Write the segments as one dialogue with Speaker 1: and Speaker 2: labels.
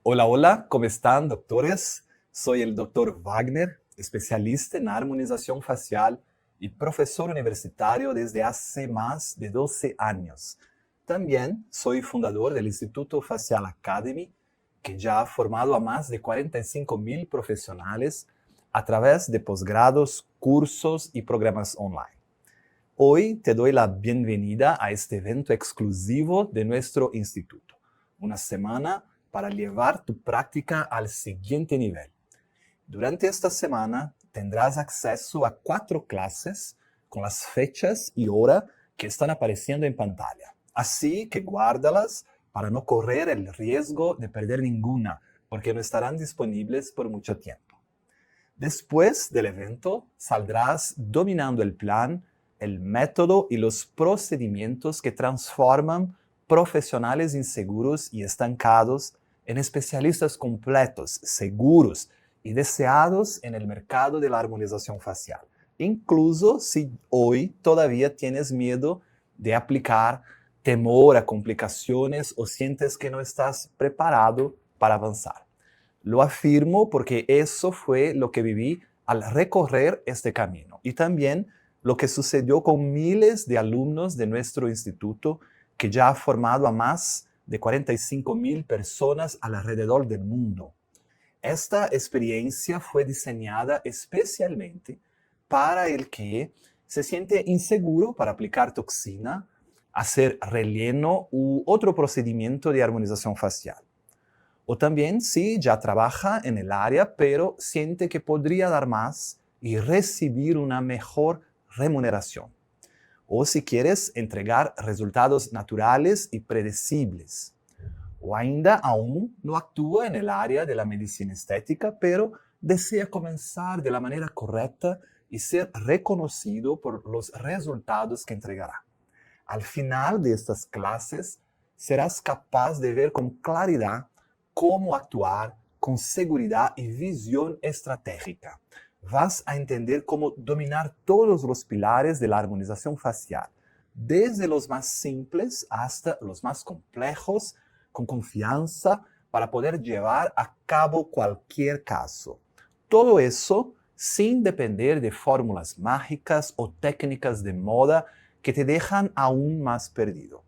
Speaker 1: Hola, hola, ¿cómo están, doctores? Soy el doctor Wagner, especialista en armonización facial y profesor universitario desde hace más de 12 años. También soy fundador del Instituto Facial Academy, que ya ha formado a más de 45,000 profesionales a través de posgrados, cursos y programas online. Hoy te doy la bienvenida a este evento exclusivo de nuestro instituto, una semana para llevar tu práctica al siguiente nivel. Durante esta semana tendrás acceso a 4 clases con las fechas y hora que están apareciendo en pantalla. Así que guárdalas para no correr el riesgo de perder ninguna, porque no estarán disponibles por mucho tiempo. Después del evento, saldrás dominando el plan, el método y los procedimientos que transforman profesionales inseguros y estancados en especialistas completos, seguros y deseados en el mercado de la armonización facial. Incluso si hoy todavía tienes miedo de aplicar, temor a complicaciones o sientes que no estás preparado para avanzar. Lo afirmo porque eso fue lo que viví al recorrer este camino y también lo que sucedió con miles de alumnos de nuestro instituto que ya ha formado a más de 45,000 personas alrededor del mundo. Esta experiencia fue diseñada especialmente para el que se siente inseguro para aplicar toxina, hacer relleno u otro procedimiento de armonización facial. O también si ya trabaja en el área, pero siente que podría dar más y recibir una mejor remuneración. O si quieres entregar resultados naturales y predecibles. O ainda aún no actúa en el área de la medicina estética, pero desea comenzar de la manera correcta y ser reconocido por los resultados que entregará. Al final de estas clases, serás capaz de ver con claridad cómo actuar con seguridad y visión estratégica. Vas a entender cómo dominar todos los pilares de la armonización facial, desde los más simples hasta los más complejos, con confianza para poder llevar a cabo cualquier caso. Todo eso sin depender de fórmulas mágicas o técnicas de moda que te dejan aún más perdido.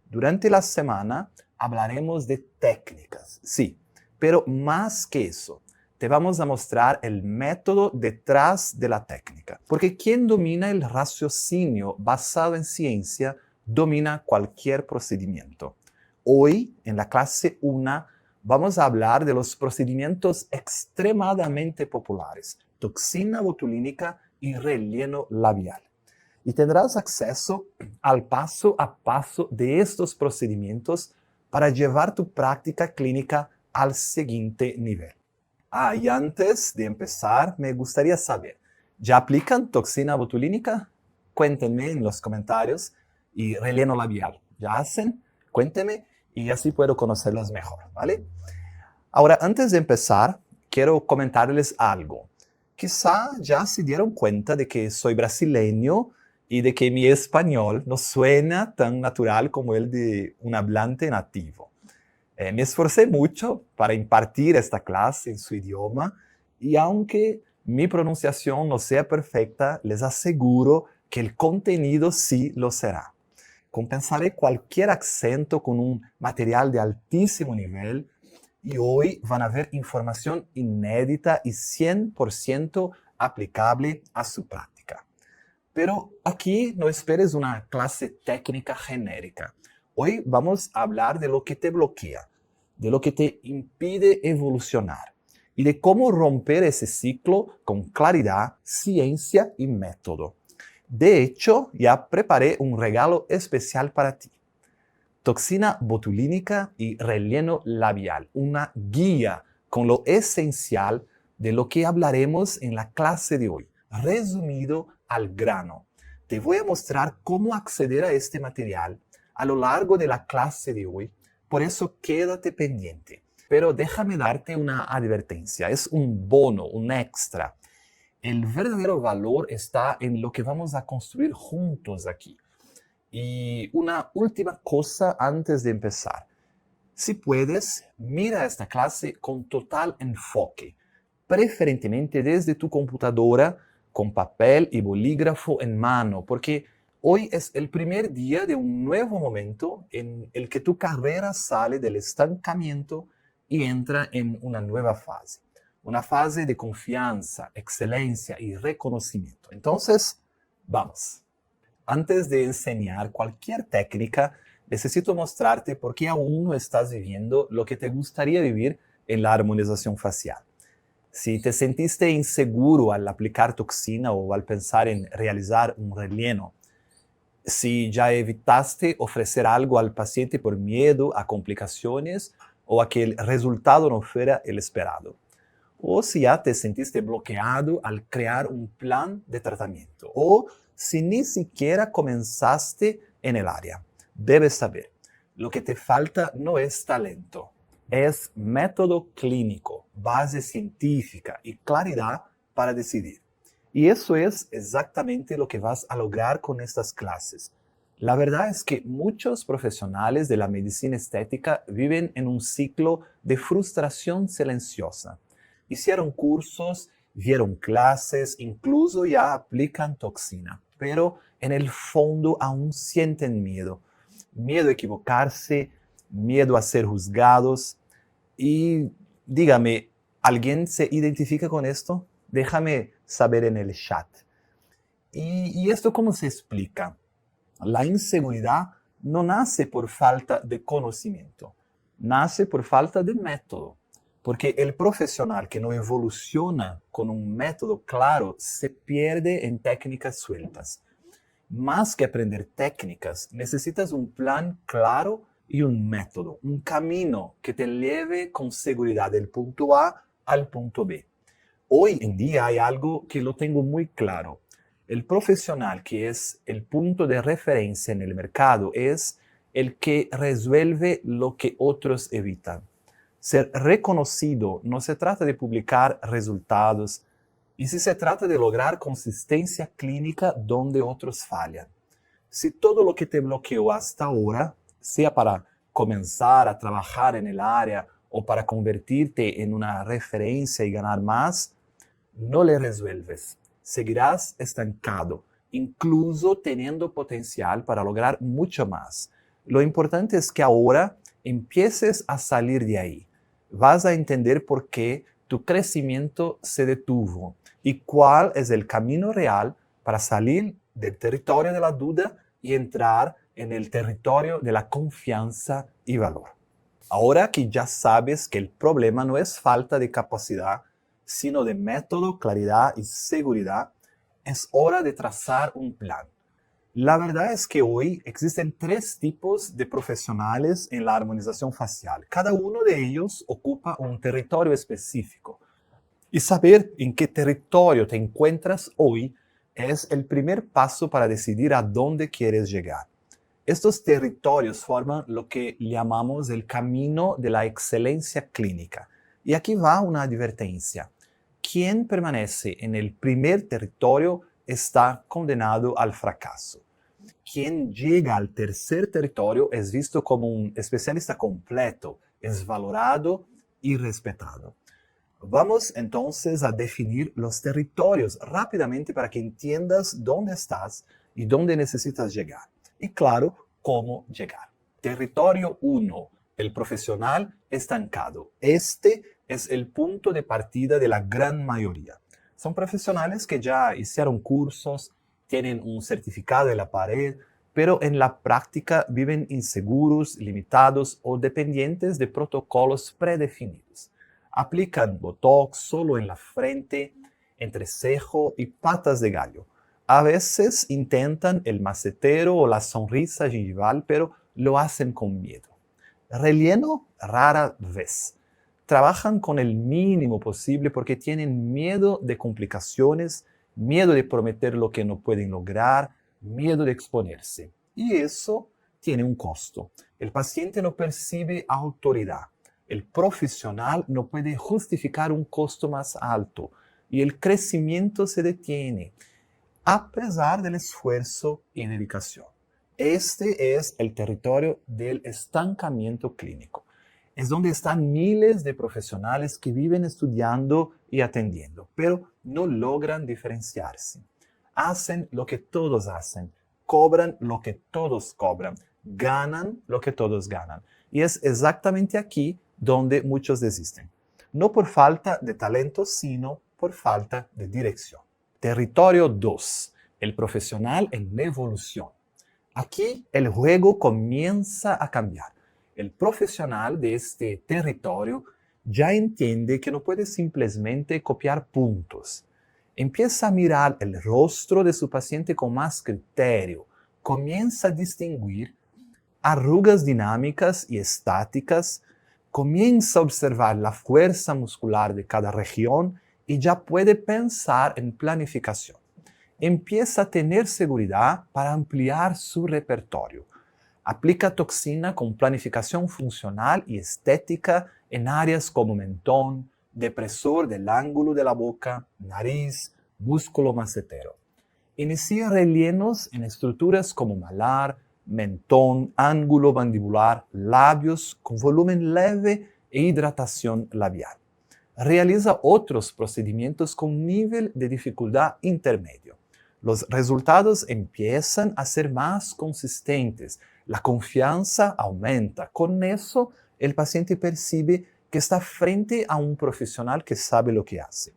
Speaker 1: Durante la semana hablaremos de técnicas, sí, pero más que eso, te vamos a mostrar el método detrás de la técnica, porque quien domina el raciocinio basado en ciencia domina cualquier procedimiento. Hoy, en la clase 1, vamos a hablar de los procedimientos extremadamente populares, toxina botulínica y relleno labial. Y tendrás acceso al paso a paso de estos procedimientos para llevar tu práctica clínica al siguiente nivel. Y antes de empezar, me gustaría saber, ¿ya aplican toxina botulínica? Cuéntenme en los comentarios. Y relleno labial, ¿ya hacen? Cuéntenme y así puedo conocerlos mejor, ¿vale? Ahora, antes de empezar, quiero comentarles algo. Quizá ya se dieron cuenta de que soy brasileño y de que mi español no suena tan natural como el de un hablante nativo. Me esforcé mucho para impartir esta clase en su idioma y aunque mi pronunciación no sea perfecta, les aseguro que el contenido sí lo será. Compensaré cualquier acento con un material de altísimo nivel y hoy van a ver información inédita y 100% aplicable a su práctica. Pero aquí no esperes una clase técnica genérica. Hoy vamos a hablar de lo que te bloquea, de lo que te impide evolucionar y de cómo romper ese ciclo con claridad, ciencia y método. De hecho, ya preparé un regalo especial para ti. Toxina botulínica y relleno labial, una guía con lo esencial de lo que hablaremos en la clase de hoy, resumido al grano. Te voy a mostrar cómo acceder a este material a lo largo de la clase de hoy, por eso quédate pendiente. Pero déjame darte una advertencia, es un bono, un extra. El verdadero valor está en lo que vamos a construir juntos aquí. Y una última cosa antes de empezar. Si puedes, mira esta clase con total enfoque, preferentemente desde tu computadora, con papel y bolígrafo en mano, porque hoy es el primer día de un nuevo momento en el que tu carrera sale del estancamiento y entra en una nueva fase. Una fase de confianza, excelencia y reconocimiento. Entonces, vamos. Antes de enseñar cualquier técnica, necesito mostrarte por qué aún no estás viviendo lo que te gustaría vivir en la armonización facial. Si te sentiste inseguro al aplicar toxina o al pensar en realizar un relleno, si ya evitaste ofrecer algo al paciente por miedo a complicaciones o a que el resultado no fuera el esperado, o si ya te sentiste bloqueado al crear un plan de tratamiento, o si ni siquiera comenzaste en el área. Debes saber, lo que te falta no es talento, es método clínico, base científica y claridad para decidir. Y eso es exactamente lo que vas a lograr con estas clases. La verdad es que muchos profesionales de la medicina estética viven en un ciclo de frustración silenciosa. Hicieron cursos, vieron clases, incluso ya aplican toxina, pero en el fondo aún sienten miedo. Miedo a equivocarse, miedo a ser juzgados. Y dígame, ¿alguien se identifica con esto? Déjame saber en el chat. ¿Y esto cómo se explica? La inseguridad no nace por falta de conocimiento, nace por falta de método. Porque el profesional que no evoluciona con un método claro se pierde en técnicas sueltas. Más que aprender técnicas, necesitas un plan claro y un método, un camino que te lleve con seguridad del punto A al punto B. Hoy en día hay algo que lo tengo muy claro. El profesional que es el punto de referencia en el mercado es el que resuelve lo que otros evitan. Ser reconocido no se trata de publicar resultados, y sí se trata de lograr consistencia clínica donde otros fallan. Si todo lo que te bloqueó hasta ahora, sea para comenzar a trabajar en el área o para convertirte en una referencia y ganar más, no le resuelves. Seguirás estancado, incluso teniendo potencial para lograr mucho más. Lo importante es que ahora empieces a salir de ahí. Vas a entender por qué tu crecimiento se detuvo y cuál es el camino real para salir del territorio de la duda y entrar en el territorio de la confianza y valor. Ahora que ya sabes que el problema no es falta de capacidad, sino de método, claridad y seguridad, es hora de trazar un plan. La verdad es que hoy existen 3 tipos de profesionales en la armonización facial. Cada uno de ellos ocupa un territorio específico. Y saber en qué territorio te encuentras hoy es el primer paso para decidir a dónde quieres llegar. Estos territorios forman lo que llamamos el camino de la excelencia clínica. Y aquí va una advertencia. Quien permanece en el primer territorio está condenado al fracaso. Quien llega al tercer territorio es visto como un especialista completo, es valorado y respetado. Vamos entonces a definir los territorios rápidamente para que entiendas dónde estás y dónde necesitas llegar. Y claro, cómo llegar. Territorio 1, el profesional estancado. Este es el punto de partida de la gran mayoría. Son profesionales que ya hicieron cursos, tienen un certificado en la pared, pero en la práctica viven inseguros, limitados o dependientes de protocolos predefinidos. Aplican Botox solo en la frente, entrecejo y patas de gallo. A veces intentan el macetero o la sonrisa gingival, pero lo hacen con miedo. Relleno rara vez. Trabajan con el mínimo posible porque tienen miedo de complicaciones, miedo de prometer lo que no pueden lograr, miedo de exponerse. Y eso tiene un costo. El paciente no percibe autoridad. El profesional no puede justificar un costo más alto y el crecimiento se detiene, a pesar del esfuerzo y dedicación. Este es el territorio del estancamiento clínico. Es donde están miles de profesionales que viven estudiando y atendiendo, pero no logran diferenciarse. Hacen lo que todos hacen, cobran lo que todos cobran, ganan lo que todos ganan. Y es exactamente aquí donde muchos desisten. No por falta de talento, sino por falta de dirección. Territorio 2. El profesional en evolución. Aquí el juego comienza a cambiar. El profesional de este territorio ya entiende que no puede simplemente copiar puntos. Empieza a mirar el rostro de su paciente con más criterio. Comienza a distinguir arrugas dinámicas y estáticas. Comienza a observar la fuerza muscular de cada región y ya puede pensar en planificación. Empieza a tener seguridad para ampliar su repertorio. Aplica toxina con planificación funcional y estética en áreas como mentón, depresor del ángulo de la boca, nariz, músculo macetero. Inicia rellenos en estructuras como malar, mentón, ángulo mandibular, labios con volumen leve e hidratación labial. Realiza otros procedimientos con nivel de dificultad intermedio. Los resultados empiezan a ser más consistentes, la confianza aumenta. Con eso, el paciente percibe que está frente a un profesional que sabe lo que hace.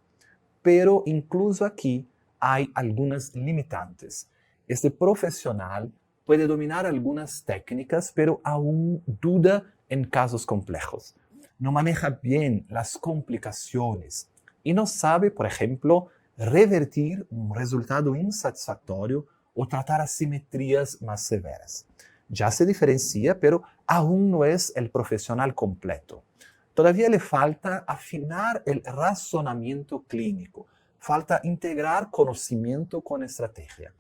Speaker 1: Pero incluso aquí hay algunas limitantes. Este profesional puede dominar algunas técnicas, pero aún duda en casos complejos. No maneja bien las complicaciones y no sabe, por ejemplo, revertir un resultado insatisfactorio o tratar asimetrías más severas. Ya se diferencia, pero aún no es el profesional completo. Todavía le falta afinar el razonamiento clínico, falta integrar conocimiento con estrategia,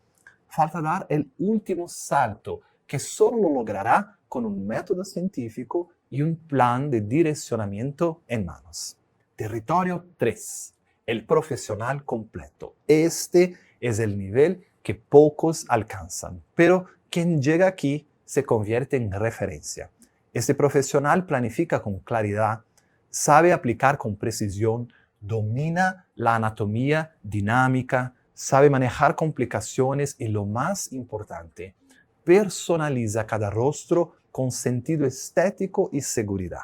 Speaker 1: falta dar el último salto que solo lo logrará con un método científico y un plan de direccionamiento en manos. Territorio 3. El profesional completo. Este es el nivel que pocos alcanzan, pero quien llega aquí se convierte en referencia. Este profesional planifica con claridad, sabe aplicar con precisión, domina la anatomía dinámica, sabe manejar complicaciones y lo más importante, personaliza cada rostro con sentido estético y seguridad.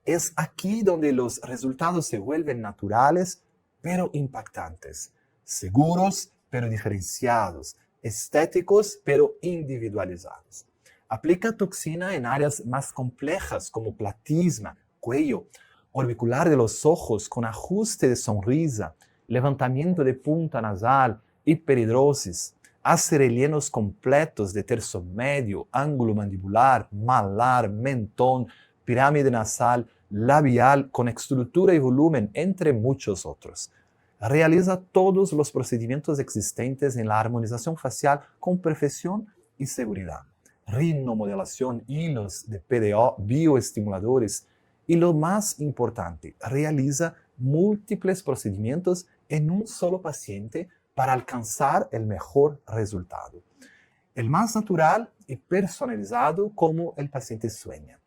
Speaker 1: Es aquí donde los resultados se vuelven naturales, pero impactantes, seguros, pero diferenciados, estéticos, pero individualizados. Aplica toxina en áreas más complejas como platisma, cuello, orbicular de los ojos con ajuste de sonrisa, levantamiento de punta nasal, hiperhidrosis. Hace rellenos completos de tercio medio, ángulo mandibular, malar, mentón, pirámide nasal, labial con estructura y volumen, entre muchos otros. Realiza todos los procedimientos existentes en la armonización facial con perfección y seguridad. Rinomodelación, hilos de PDO, bioestimuladores y lo más importante, realiza múltiples procedimientos en un solo paciente para alcanzar el mejor resultado. El más natural y personalizado como el paciente sueña.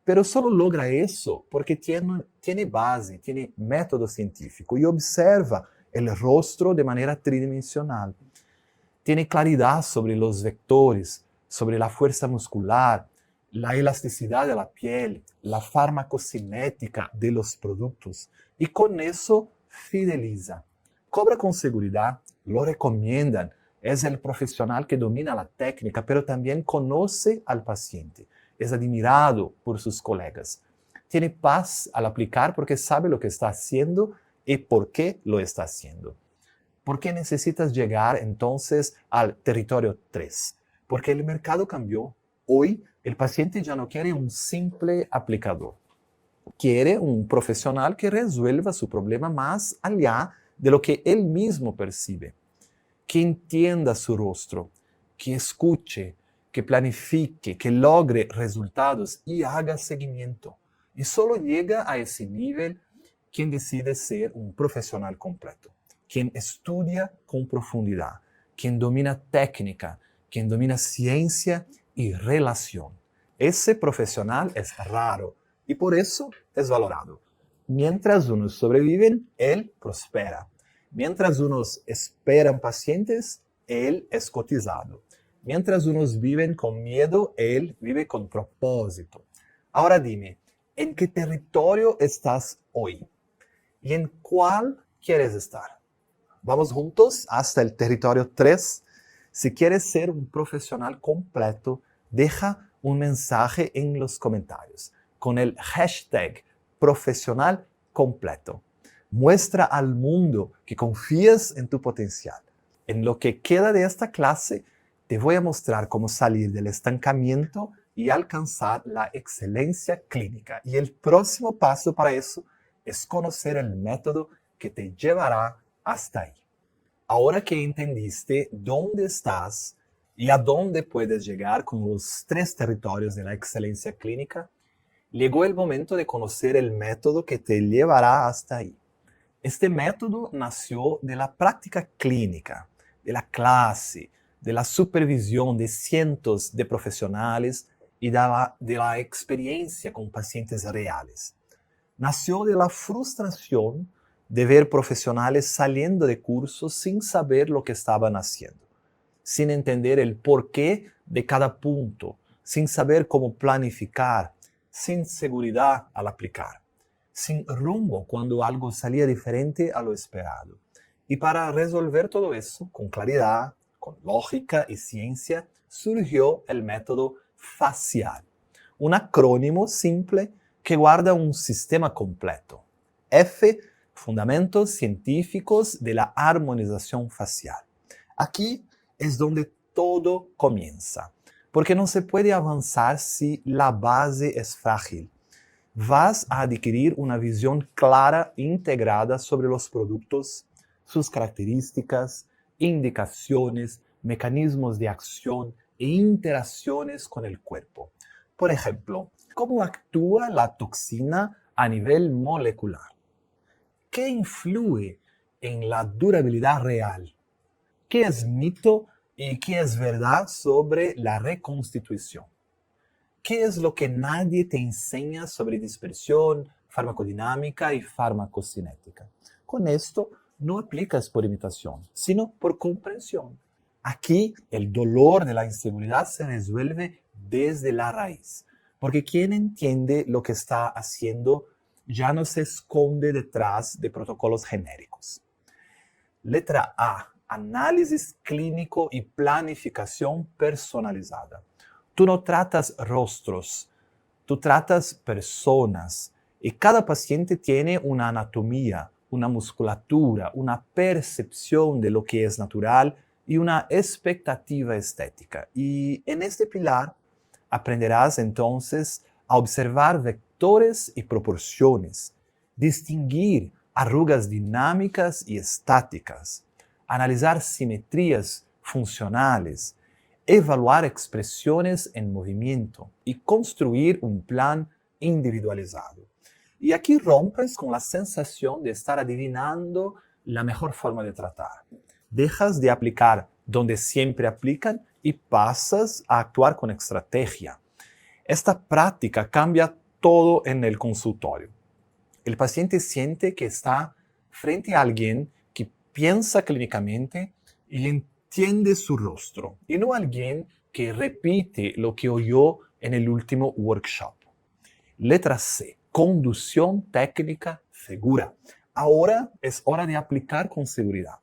Speaker 1: Pero solo logra eso porque tiene base, tiene método científico y observa el rostro de manera tridimensional. Tiene claridad sobre los vectores, sobre la fuerza muscular, la elasticidad de la piel, la farmacocinética de los productos. Y con eso fideliza. Cobra con seguridad, lo recomiendan. Es el profesional que domina la técnica, pero también conoce al paciente. Es admirado por sus colegas. Tiene paz al aplicar porque sabe lo que está haciendo y por qué lo está haciendo. ¿Por qué necesitas llegar entonces al territorio 3? Porque el mercado cambió. Hoy el paciente ya no quiere un simple aplicador. Quiere un profesional que resuelva su problema más allá de lo que él mismo percibe. Que entienda su rostro, que escuche, que planifique, que logre resultados y haga seguimiento. Y solo llega a ese nivel quien decide ser un profesional completo, quien estudia con profundidad, quien domina técnica, quien domina ciencia y relación. Ese profesional es raro y por eso es valorado. Mientras unos sobreviven, él prospera. Mientras unos esperan pacientes, él es cotizado. Mientras unos viven con miedo, él vive con propósito. Ahora dime, ¿en qué territorio estás hoy? ¿Y en cuál quieres estar? Vamos juntos hasta el territorio 3. Si quieres ser un profesional completo, deja un mensaje en los comentarios con el hashtag profesional completo. Muestra al mundo que confías en tu potencial. En lo que queda de esta clase, te voy a mostrar cómo salir del estancamiento y alcanzar la excelencia clínica. Y el próximo paso para eso es conocer el método que te llevará hasta ahí. Ahora que entendiste dónde estás y a dónde puedes llegar con los 3 territorios de la excelencia clínica, llegó el momento de conocer el método que te llevará hasta ahí. Este método nació de la práctica clínica, de la clase, de la supervisión de cientos de profesionales y de la experiencia con pacientes reales. Nació de la frustración de ver profesionales saliendo de cursos sin saber lo que estaban haciendo, sin entender el porqué de cada punto, sin saber cómo planificar, sin seguridad al aplicar, sin rumbo cuando algo salía diferente a lo esperado. Y para resolver todo eso con claridad, con lógica y ciencia, surgió el método facial, un acrónimo simple que guarda un sistema completo. F, fundamentos científicos de la armonización facial. Aquí es donde todo comienza, porque no se puede avanzar si la base es frágil. Vas a adquirir una visión clara e integrada sobre los productos, sus características, indicaciones, mecanismos de acción e interacciones con el cuerpo. Por ejemplo, ¿cómo actúa la toxina a nivel molecular? ¿Qué influye en la durabilidad real? ¿Qué es mito y qué es verdad sobre la reconstitución? ¿Qué es lo que nadie te enseña sobre dispersión, farmacodinámica y farmacocinética? Con esto no aplicas por imitación, sino por comprensión. Aquí el dolor de la inseguridad se resuelve desde la raíz, porque quien entiende lo que está haciendo ya no se esconde detrás de protocolos genéricos. Letra A. Análisis clínico y planificación personalizada. Tú no tratas rostros, tú tratas personas y cada paciente tiene una anatomía, una musculatura, una percepción de lo que es natural y una expectativa estética. Y en este pilar aprenderás entonces a observar vectores y proporciones, distinguir arrugas dinámicas y estáticas, analizar simetrías funcionales, evaluar expresiones en movimiento y construir un plan individualizado. Y aquí rompes con la sensación de estar adivinando la mejor forma de tratar. Dejas de aplicar donde siempre aplican y pasas a actuar con estrategia. Esta práctica cambia todo en el consultorio. El paciente siente que está frente a alguien que piensa clínicamente y entiende su rostro, y no alguien que repite lo que oyó en el último workshop. Letra C. Conducción técnica segura. Ahora es hora de aplicar con seguridad.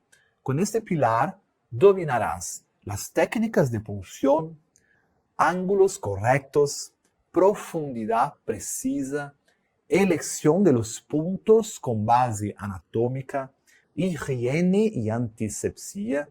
Speaker 1: Con este pilar dominarás las técnicas de punción, ángulos correctos, profundidad precisa, elección de los puntos con base anatómica, higiene y antisepsia,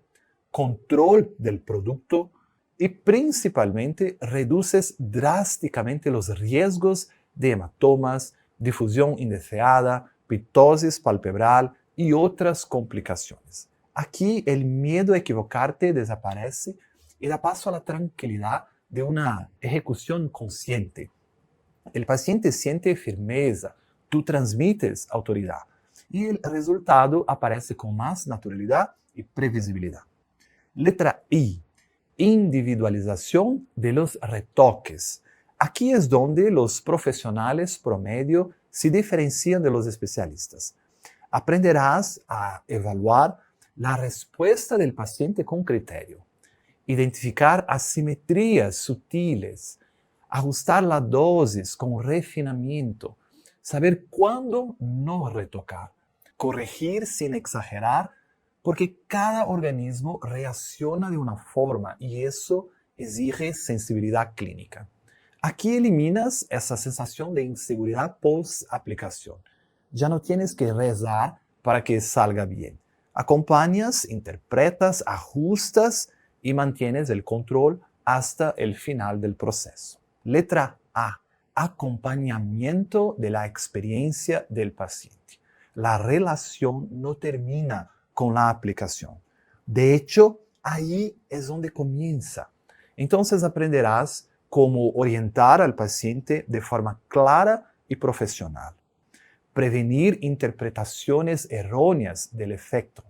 Speaker 1: control del producto y principalmente reduces drásticamente los riesgos de hematomas, difusión indeseada, pitosis palpebral y otras complicaciones. Aquí el miedo a equivocarte desaparece y da paso a la tranquilidad de una ejecución consciente. El paciente siente firmeza, tú transmites autoridad y el resultado aparece con más naturalidad y previsibilidad. Letra I. Individualización de los retoques. Aquí es donde los profesionales promedio se diferencian de los especialistas. Aprenderás a evaluar la respuesta del paciente con criterio, identificar asimetrías sutiles, ajustar la dosis con refinamiento, saber cuándo no retocar, corregir sin exagerar, porque cada organismo reacciona de una forma y eso exige sensibilidad clínica. Aquí eliminas esa sensación de inseguridad post-aplicación. Ya no tienes que rezar para que salga bien. Acompañas, interpretas, ajustas y mantienes el control hasta el final del proceso. Letra A. Acompañamiento de la experiencia del paciente. La relación no termina con la aplicación. De hecho, ahí es donde comienza. Entonces aprenderás cómo orientar al paciente de forma clara y profesional, prevenir interpretaciones erróneas del efecto,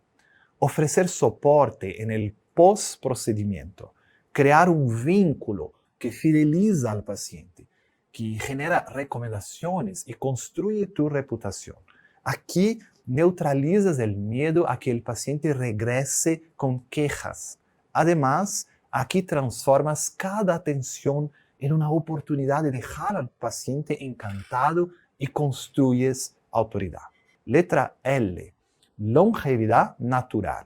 Speaker 1: ofrecer soporte en el post-procedimiento, crear un vínculo que fideliza al paciente, que genera recomendaciones y construye tu reputación. Aquí neutralizas el miedo a que el paciente regrese con quejas. Además, aquí transformas cada atención en una oportunidad de dejar al paciente encantado y construyes autoridad. Letra L. Longevidad natural.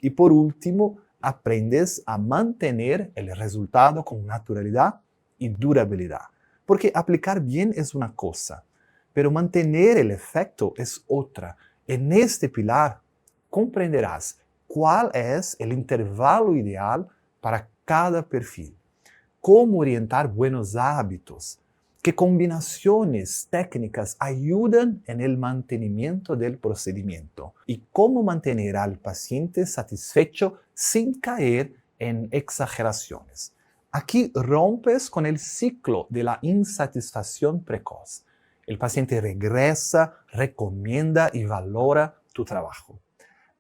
Speaker 1: Y por último, aprendes a mantener el resultado con naturalidad y durabilidad. Porque aplicar bien es una cosa, pero mantener el efecto es otra. En este pilar comprenderás cuál es el intervalo ideal para cada perfil, cómo orientar buenos hábitos, qué combinaciones técnicas ayudan en el mantenimiento del procedimiento y cómo mantener al paciente satisfecho sin caer en exageraciones. Aquí rompes con el ciclo de la insatisfacción precoz. El paciente regresa, recomienda y valora tu trabajo.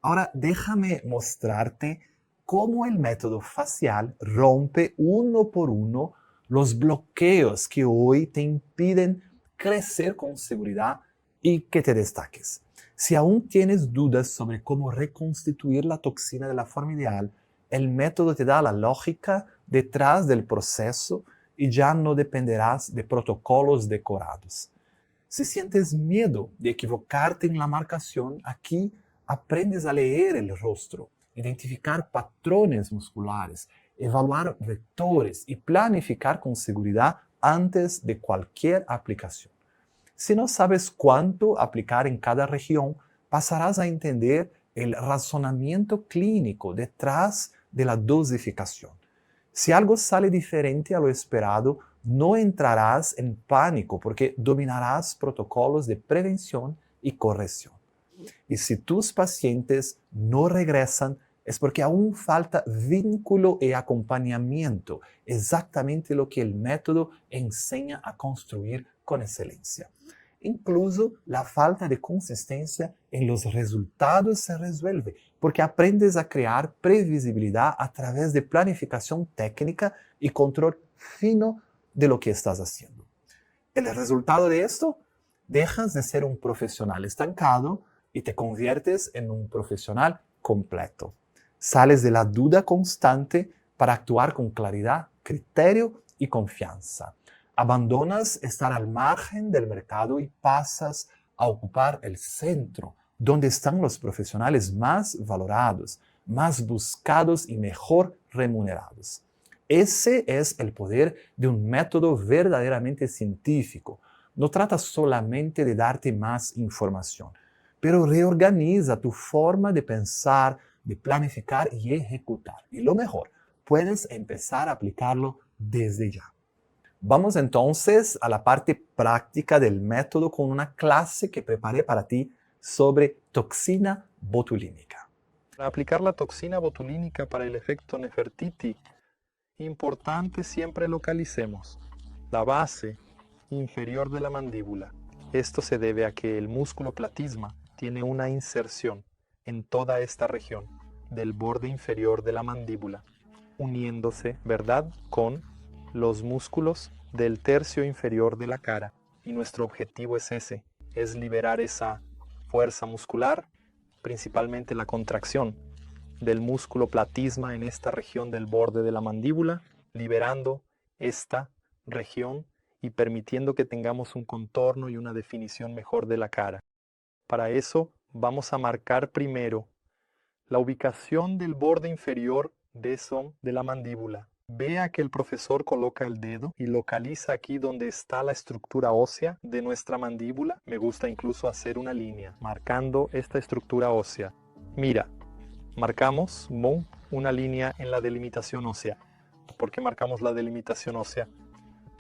Speaker 1: Ahora déjame mostrarte cómo el método facial rompe uno por uno los bloqueos que hoy te impiden crecer con seguridad y que te destaques. Si aún tienes dudas sobre cómo reconstituir la toxina de la forma ideal, el método te da la lógica detrás del proceso y ya no dependerás de protocolos decorados. Si sientes miedo de equivocarte en la marcación, aquí aprendes a leer el rostro, identificar patrones musculares, evaluar vectores y planificar con seguridad antes de cualquier aplicación. Si no sabes cuánto aplicar en cada región, pasarás a entender el razonamiento clínico detrás de la dosificación. Si algo sale diferente a lo esperado, no entrarás en pánico porque dominarás protocolos de prevención y corrección. Y si tus pacientes no regresan, es porque aún falta vínculo y acompañamiento, exactamente lo que el método enseña a construir con excelencia. Incluso la falta de consistencia en los resultados se resuelve, porque aprendes a crear previsibilidad a través de planificación técnica y control fino de lo que estás haciendo. El resultado de esto, dejas de ser un profesional estancado y te conviertes en un profesional completo. Sales de la duda constante para actuar con claridad, criterio y confianza. Abandonas estar al margen del mercado y pasas a ocupar el centro, donde están los profesionales más valorados, más buscados y mejor remunerados. Ese es el poder de un método verdaderamente científico. No trata solamente de darte más información, pero reorganiza tu forma de pensar, de planificar y ejecutar. Y lo mejor, puedes empezar a aplicarlo desde ya. Vamos entonces a la parte práctica del método con una clase que preparé para ti sobre toxina botulínica.
Speaker 2: Para aplicar la toxina botulínica para el efecto Nefertiti, importante siempre localicemos la base inferior de la mandíbula. Esto se debe a que el músculo platisma tiene una inserción en toda esta región del borde inferior de la mandíbula, uniéndose, ¿verdad?, con los músculos del tercio inferior de la cara. Y nuestro objetivo es ese, es liberar esa fuerza muscular, principalmente la contracción del músculo platisma en esta región del borde de la mandíbula, liberando esta región y permitiendo que tengamos un contorno y una definición mejor de la cara. Para eso vamos a marcar primero la ubicación del borde inferior de la mandíbula. Vea que el profesor coloca el dedo y localiza aquí donde está la estructura ósea de nuestra mandíbula. Me gusta incluso hacer una línea marcando esta estructura ósea. Mira, marcamos una línea en la delimitación ósea. ¿Por qué marcamos la delimitación ósea?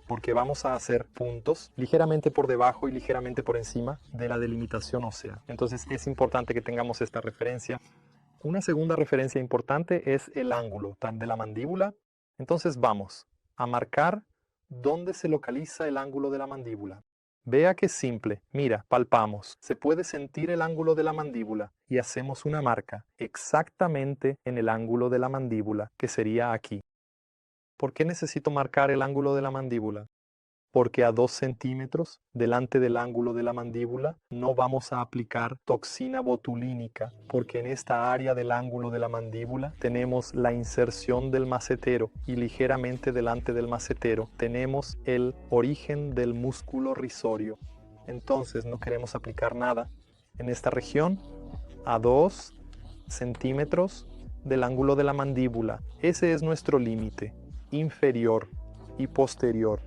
Speaker 2: Porque vamos a hacer puntos ligeramente por debajo y ligeramente por encima de la delimitación ósea. Entonces es importante que tengamos esta referencia. Una segunda referencia importante es el ángulo de la mandíbula. Entonces vamos a marcar dónde se localiza el ángulo de la mandíbula. Vea que es simple. Mira, palpamos. Se puede sentir el ángulo de la mandíbula y hacemos una marca exactamente en el ángulo de la mandíbula, que sería aquí. ¿Por qué necesito marcar el ángulo de la mandíbula? Porque a 2 centímetros delante del ángulo de la mandíbula no vamos a aplicar toxina botulínica, porque en esta área del ángulo de la mandíbula tenemos la inserción del macetero y ligeramente delante del macetero tenemos el origen del músculo risorio. Entonces no queremos aplicar nada en esta región a 2 centímetros del ángulo de la mandíbula. Ese es nuestro límite inferior y posterior.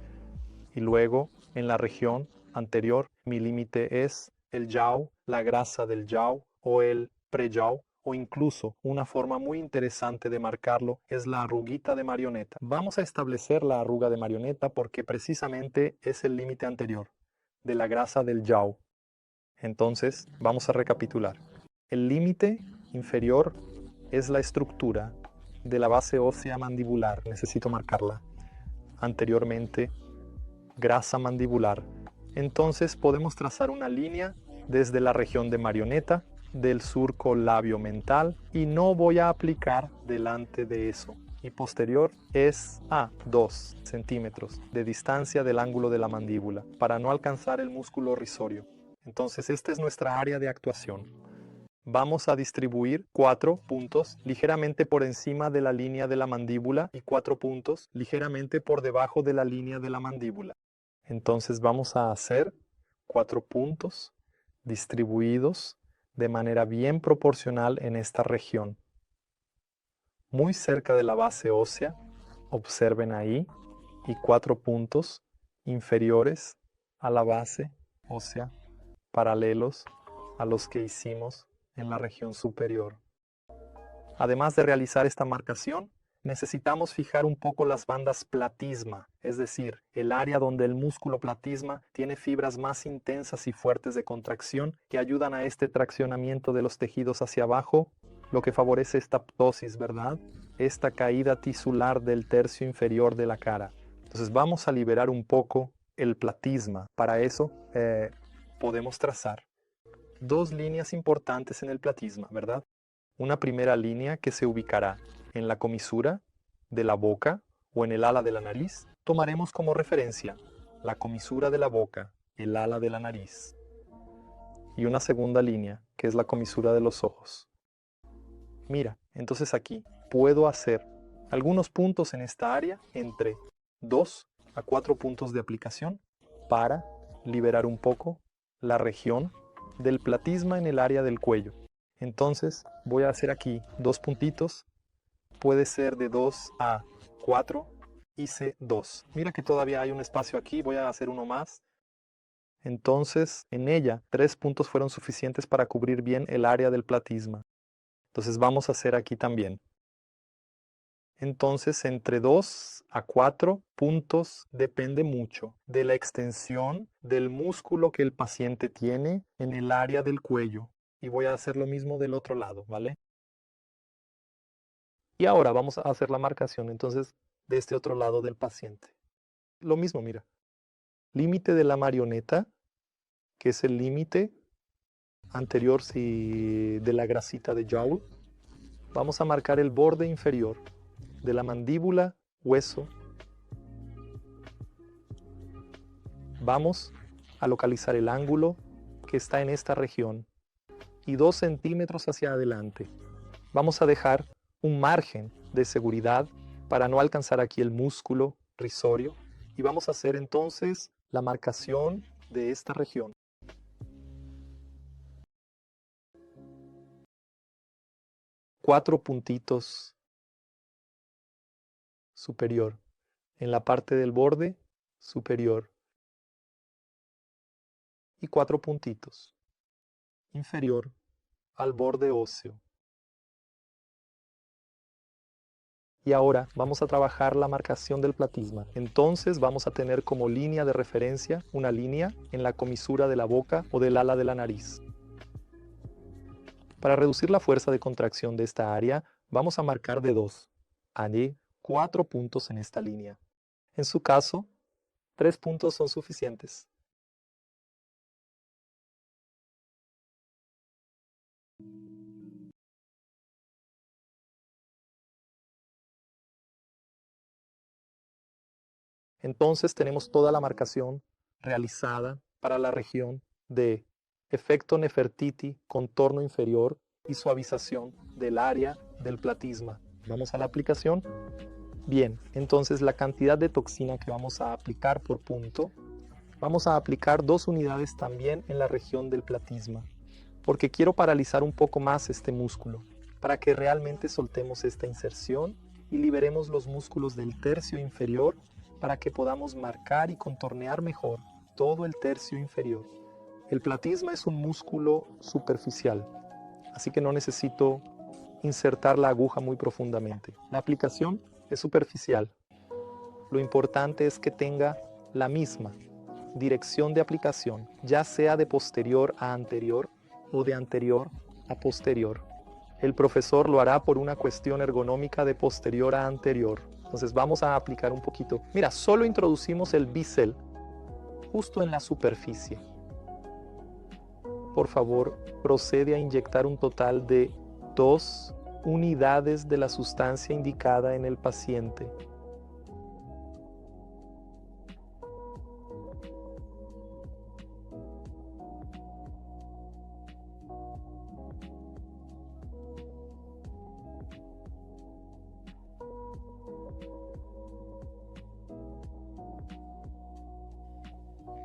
Speaker 2: Y luego, en la región anterior, mi límite es el yaw, la grasa del yaw o el preyaw, o incluso una forma muy interesante de marcarlo es la arruguita de marioneta. Vamos a establecer la arruga de marioneta porque precisamente es el límite anterior de la grasa del yaw. Entonces, vamos a recapitular. El límite inferior es la estructura de la base ósea mandibular. Necesito marcarla. Anteriormente, grasa mandibular. Entonces podemos trazar una línea desde la región de marioneta, del surco labio mental, y no voy a aplicar delante de eso. Y posterior es a 2 centímetros de distancia del ángulo de la mandíbula para no alcanzar el músculo risorio. Entonces esta es nuestra área de actuación. Vamos a distribuir 4 puntos ligeramente por encima de la línea de la mandíbula y 4 puntos ligeramente por debajo de la línea de la mandíbula. Entonces vamos a hacer 4 puntos distribuidos de manera bien proporcional en esta región. Muy cerca de la base ósea, observen ahí, y 4 puntos inferiores a la base ósea, paralelos a los que hicimos en la región superior. Además de realizar esta marcación, necesitamos fijar un poco las bandas platisma, es decir, el área donde el músculo platisma tiene fibras más intensas y fuertes de contracción que ayudan a este traccionamiento de los tejidos hacia abajo, lo que favorece esta ptosis, ¿verdad? Esta caída tisular del tercio inferior de la cara. Entonces vamos a liberar un poco el platisma. Para eso podemos trazar 2 líneas importantes en el platisma, ¿verdad? Una primera línea que se ubicará en la comisura de la boca o en el ala de la nariz. Tomaremos como referencia la comisura de la boca, el ala de la nariz. Y una segunda línea que es la comisura de los ojos. Mira, entonces aquí puedo hacer algunos puntos en esta área entre 2 a 4 puntos de aplicación para liberar un poco la región del platisma en el área del cuello. Entonces voy a hacer aquí 2 puntitos, puede ser de 2 a 4, hice 2. Mira que todavía hay un espacio aquí, voy a hacer uno más. Entonces en ella 3 puntos fueron suficientes para cubrir bien el área del platisma. Entonces vamos a hacer aquí también. Entonces entre 2 a 4 puntos depende mucho de la extensión del músculo que el paciente tiene en el área del cuello. Y voy a hacer lo mismo del otro lado, ¿vale? Y ahora vamos a hacer la marcación entonces de este otro lado del paciente. Lo mismo, mira. Límite de la marioneta, que es el límite anterior de la grasita de Joule. Vamos a marcar el borde inferior de la mandíbula, hueso, Vamos a localizar el ángulo que está en esta región y 2 centímetros hacia adelante. Vamos a dejar un margen de seguridad para no alcanzar aquí el músculo risorio y vamos a hacer entonces la marcación de esta región. Cuatro puntitos superior en la parte del borde superior y 4 puntitos inferior al borde óseo. Y ahora vamos a trabajar la marcación del platisma. Entonces vamos a tener como línea de referencia una línea en la comisura de la boca o del ala de la nariz. Para reducir la fuerza de contracción de esta área, vamos a marcar de 2 a 4 puntos en esta línea. En su caso, 3 puntos son suficientes. Entonces tenemos toda la marcación realizada para la región de efecto Nefertiti, contorno inferior y suavización del área del platisma. Vamos a la aplicación. Bien, entonces la cantidad de toxina que vamos a aplicar por punto, vamos a aplicar 2 unidades también en la región del platisma, porque quiero paralizar un poco más este músculo, para que realmente soltemos esta inserción y liberemos los músculos del tercio inferior para que podamos marcar y contornear mejor todo el tercio inferior. El platisma es un músculo superficial, así que no necesito insertar la aguja muy profundamente. La aplicación es superficial. Lo importante es que tenga la misma dirección de aplicación, ya sea de posterior a anterior o de anterior a posterior. El profesor lo hará por una cuestión ergonómica de posterior a anterior. Entonces vamos a aplicar un poquito. Mira, solo introducimos el bisel justo en la superficie. Por favor, procede a inyectar un total de 2 unidades de la sustancia indicada en el paciente.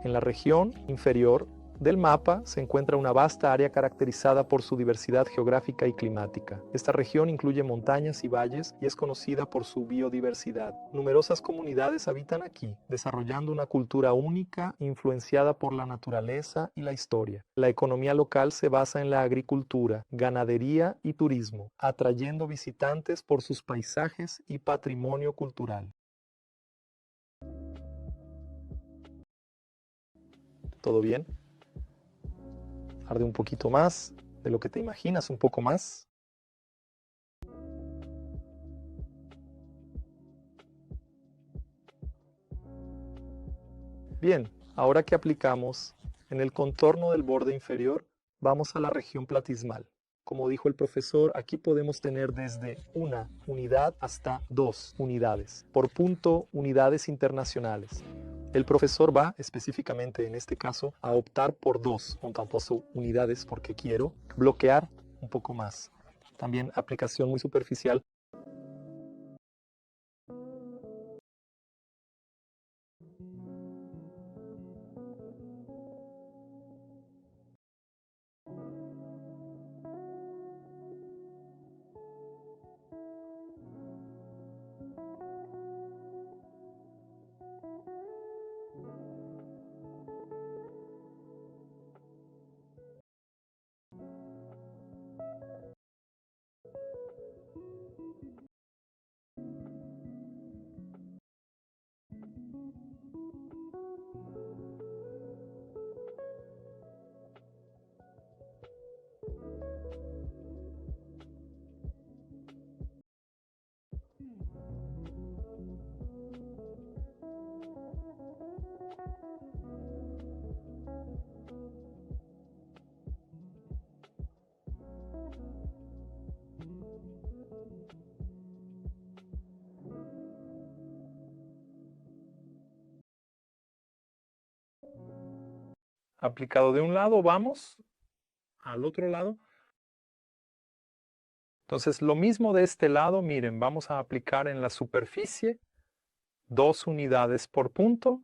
Speaker 2: En la región inferior del mapa se encuentra una vasta área caracterizada por su diversidad geográfica y climática. Esta región incluye montañas y valles y es conocida por su biodiversidad. Numerosas comunidades habitan aquí, desarrollando una cultura única influenciada por la naturaleza y la historia. La economía local se basa en la agricultura, ganadería y turismo, atrayendo visitantes por sus paisajes y patrimonio cultural. ¿Todo bien? Arde un poquito más de lo que te imaginas, un poco más. Bien, ahora que aplicamos en el contorno del borde inferior, vamos a la región platismal. Como dijo el profesor, aquí podemos tener desde 1 unidad hasta 2 unidades. Por punto, unidades internacionales. El profesor va, específicamente en este caso, a optar por 2, un tampoco unidades porque quiero bloquear un poco más. También aplicación muy superficial. aplicado de un lado, vamos al otro lado. Entonces, lo mismo de este lado, miren, vamos a aplicar en la superficie 2 unidades por punto.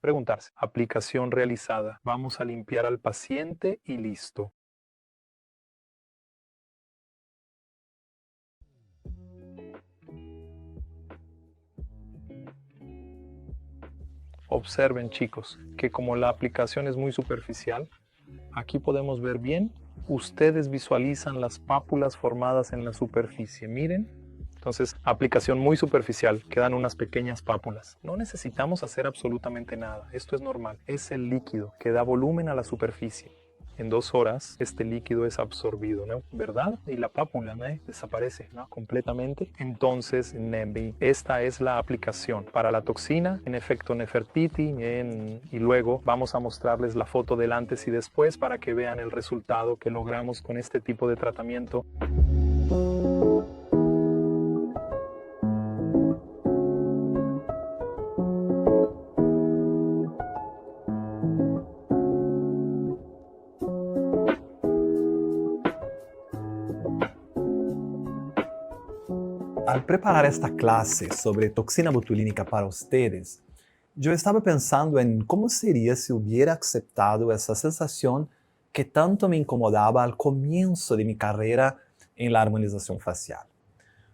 Speaker 2: Preguntarse, aplicación realizada. Vamos a limpiar al paciente y listo. Observen, chicos, que como la aplicación es muy superficial, aquí podemos ver bien, ustedes visualizan las pápulas formadas en la superficie. Miren, entonces aplicación muy superficial, quedan unas pequeñas pápulas. No necesitamos hacer absolutamente nada, esto es normal, es el líquido que da volumen a la superficie. En 2 horas este líquido es absorbido, ¿no? ¿Verdad? Y la pápula, ¿no? Desaparece, ¿no? Completamente. Entonces, esta es la aplicación para la toxina en efecto Nefertiti y luego vamos a mostrarles la foto del antes y después para que vean el resultado que logramos con este tipo de tratamiento.
Speaker 1: Al preparar esta clase sobre toxina botulínica para ustedes, yo estaba pensando en cómo sería si hubiera aceptado esa sensación que tanto me incomodaba al comienzo de mi carrera en la armonización facial.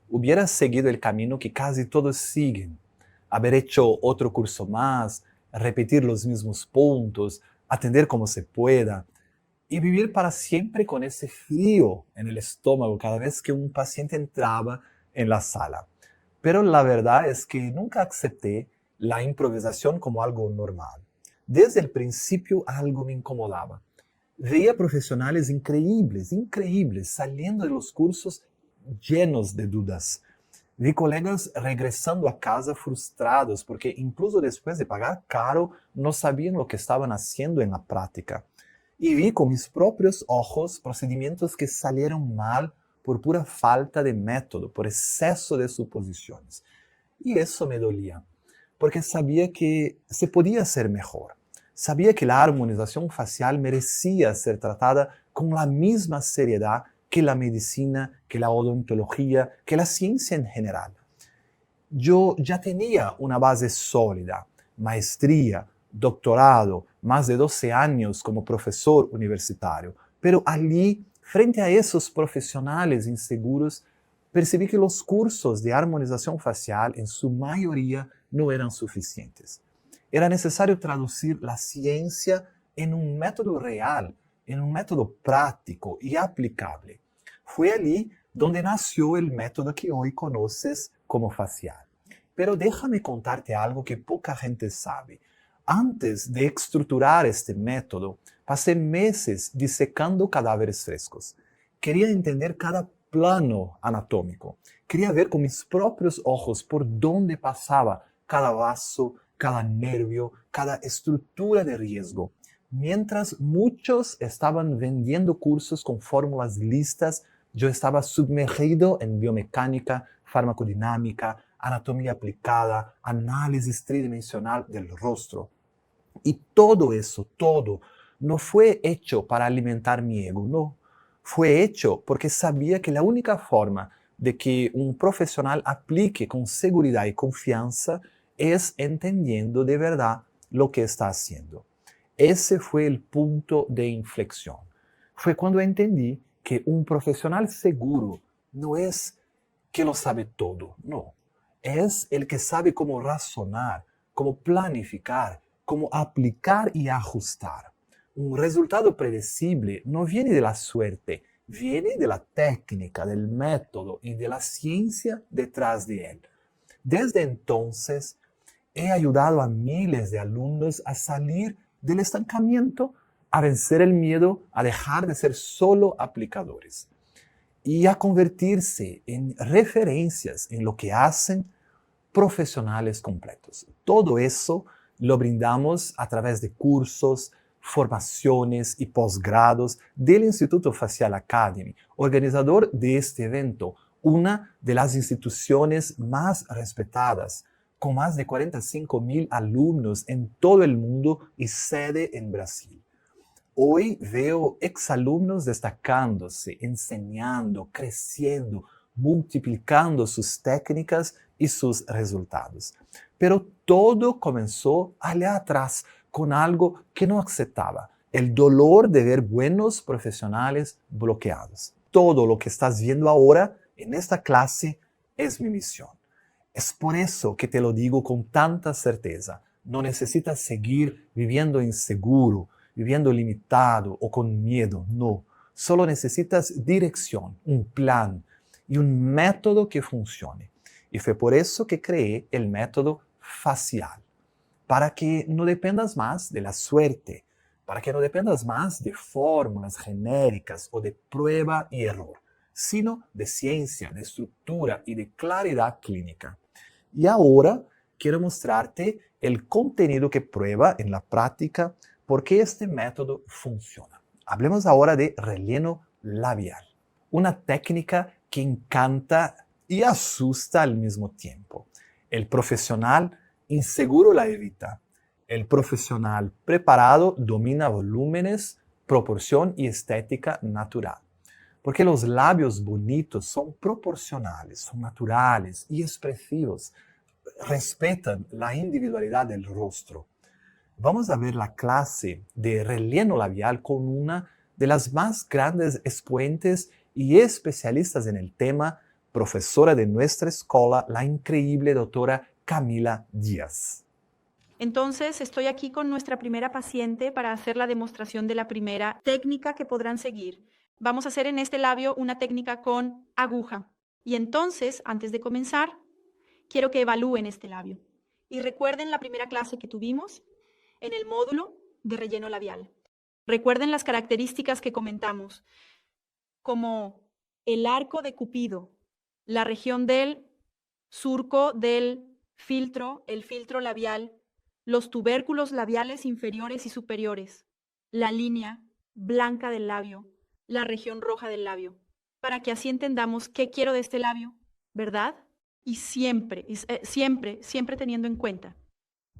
Speaker 1: Hubiera seguido el camino que casi todos siguen, haber hecho otro curso más, repetir los mismos puntos, atender como se pueda y vivir para siempre con ese frío en el estómago cada vez que un paciente entraba en la sala. Pero la verdad es que nunca acepté la improvisación como algo normal. Desde el principio algo me incomodaba. Veía profesionales increíbles, saliendo de los cursos llenos de dudas. Vi colegas regresando a casa frustrados porque incluso después de pagar caro no sabían lo que estaban haciendo en la práctica. Y vi con mis propios ojos procedimientos que salieron mal por pura falta de método, por exceso de suposiciones. Y eso me dolía, porque sabía que se podía hacer mejor. Sabía que la armonización facial merecía ser tratada con la misma seriedad que la medicina, que la odontología, que la ciencia en general. Yo ya tenía una base sólida, maestría, doctorado, más de 12 años como profesor universitario, pero allí, frente a esos profesionales inseguros, percibí que los cursos de armonización facial en su mayoría no eran suficientes. Era necesario traducir la ciencia en un método real, en un método práctico y aplicable. Fue allí donde nació el método que hoy conoces como facial. Pero déjame contarte algo que poca gente sabe. Antes de estructurar este método, pasé meses disecando cadáveres frescos. Quería entender cada plano anatómico. Quería ver con mis propios ojos por dónde pasaba cada vaso, cada nervio, cada estructura de riesgo. Mientras muchos estaban vendiendo cursos con fórmulas listas, yo estaba sumergido en biomecánica, farmacodinámica, anatomía aplicada, análisis tridimensional del rostro. Y todo eso, todo, no fue hecho para alimentar mi ego, no. Fue hecho porque sabía que la única forma de que un profesional aplique con seguridad y confianza es entendiendo de verdad lo que está haciendo. Ese fue el punto de inflexión. Fue cuando entendí que un profesional seguro no es que lo sabe todo, no. Es el que sabe cómo razonar, cómo planificar, cómo aplicar y ajustar. Un resultado predecible no viene de la suerte, viene de la técnica, del método y de la ciencia detrás de él. Desde entonces, he ayudado a miles de alumnos a salir del estancamiento, a vencer el miedo, a dejar de ser solo aplicadores y a convertirse en referencias en lo que hacen profesionales completos. Todo eso lo brindamos a través de cursos, formaciones y posgrados del Instituto Facial Academy, organizador de este evento, una de las instituciones más respetadas, con más de 45,000 alumnos en todo el mundo y sede en Brasil. Hoy veo exalumnos destacándose, enseñando, creciendo, multiplicando sus técnicas y sus resultados. Pero todo comenzó allá atrás con algo que no aceptaba, el dolor de ver buenos profesionales bloqueados. Todo lo que estás viendo ahora en esta clase es mi misión. Es por eso que te lo digo con tanta certeza. No necesitas seguir viviendo inseguro, viviendo limitado o con miedo, no. Solo necesitas dirección, un plan y un método que funcione. Y fue por eso que creé el método facial, para que no dependas más de la suerte, para que no dependas más de fórmulas genéricas o de prueba y error, sino de ciencia, de estructura y de claridad clínica. Y ahora quiero mostrarte el contenido que prueba en la práctica por qué este método funciona. Hablemos ahora de relleno labial, una técnica que encanta y asusta al mismo tiempo. El profesional inseguro la evita. El profesional preparado domina volúmenes, proporción y estética natural. Porque los labios bonitos son proporcionales, son naturales y expresivos. Respetan la individualidad del rostro. Vamos a ver la clase de relleno labial con una de las más grandes exponentes y especialistas en el tema, profesora de nuestra escuela, la increíble doctora Camila Díaz.
Speaker 3: Entonces, estoy aquí con nuestra primera paciente para hacer la demostración de la primera técnica que podrán seguir. Vamos a hacer en este labio una técnica con aguja. Y entonces, antes de comenzar, quiero que evalúen este labio. Y recuerden la primera clase que tuvimos en el módulo de relleno labial. Recuerden las características que comentamos, como el arco de Cupido, la región del surco del filtro, el filtro labial, los tubérculos labiales inferiores y superiores, la línea blanca del labio, la región roja del labio, para que así entendamos qué quiero de este labio, ¿verdad? Y siempre teniendo en cuenta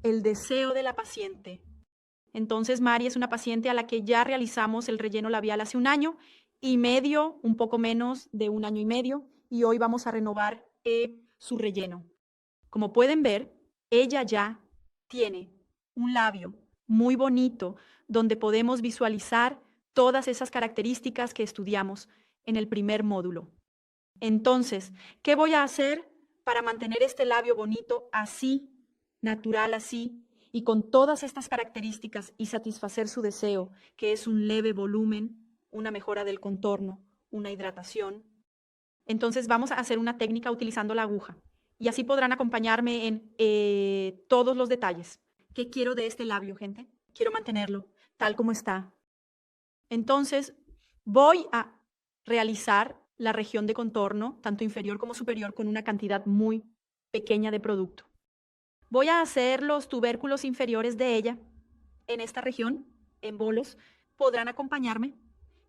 Speaker 3: el deseo de la paciente. Entonces, Mari es una paciente a la que ya realizamos el relleno labial hace 1 año y medio, un poco menos de 1 año y medio, y hoy vamos a renovar su relleno. Como pueden ver, ella ya tiene un labio muy bonito donde podemos visualizar todas esas características que estudiamos en el primer módulo. Entonces, ¿qué voy a hacer para mantener este labio bonito así, natural así, y con todas estas características y satisfacer su deseo, que es un leve volumen, una mejora del contorno, una hidratación? Entonces vamos a hacer una técnica utilizando la aguja y así podrán acompañarme en todos los detalles. ¿Qué quiero de este labio, gente? Quiero mantenerlo tal como está. Entonces voy a realizar la región de contorno, tanto inferior como superior, con una cantidad muy pequeña de producto. Voy a hacer los tubérculos inferiores de ella en esta región, en bolos. Podrán acompañarme.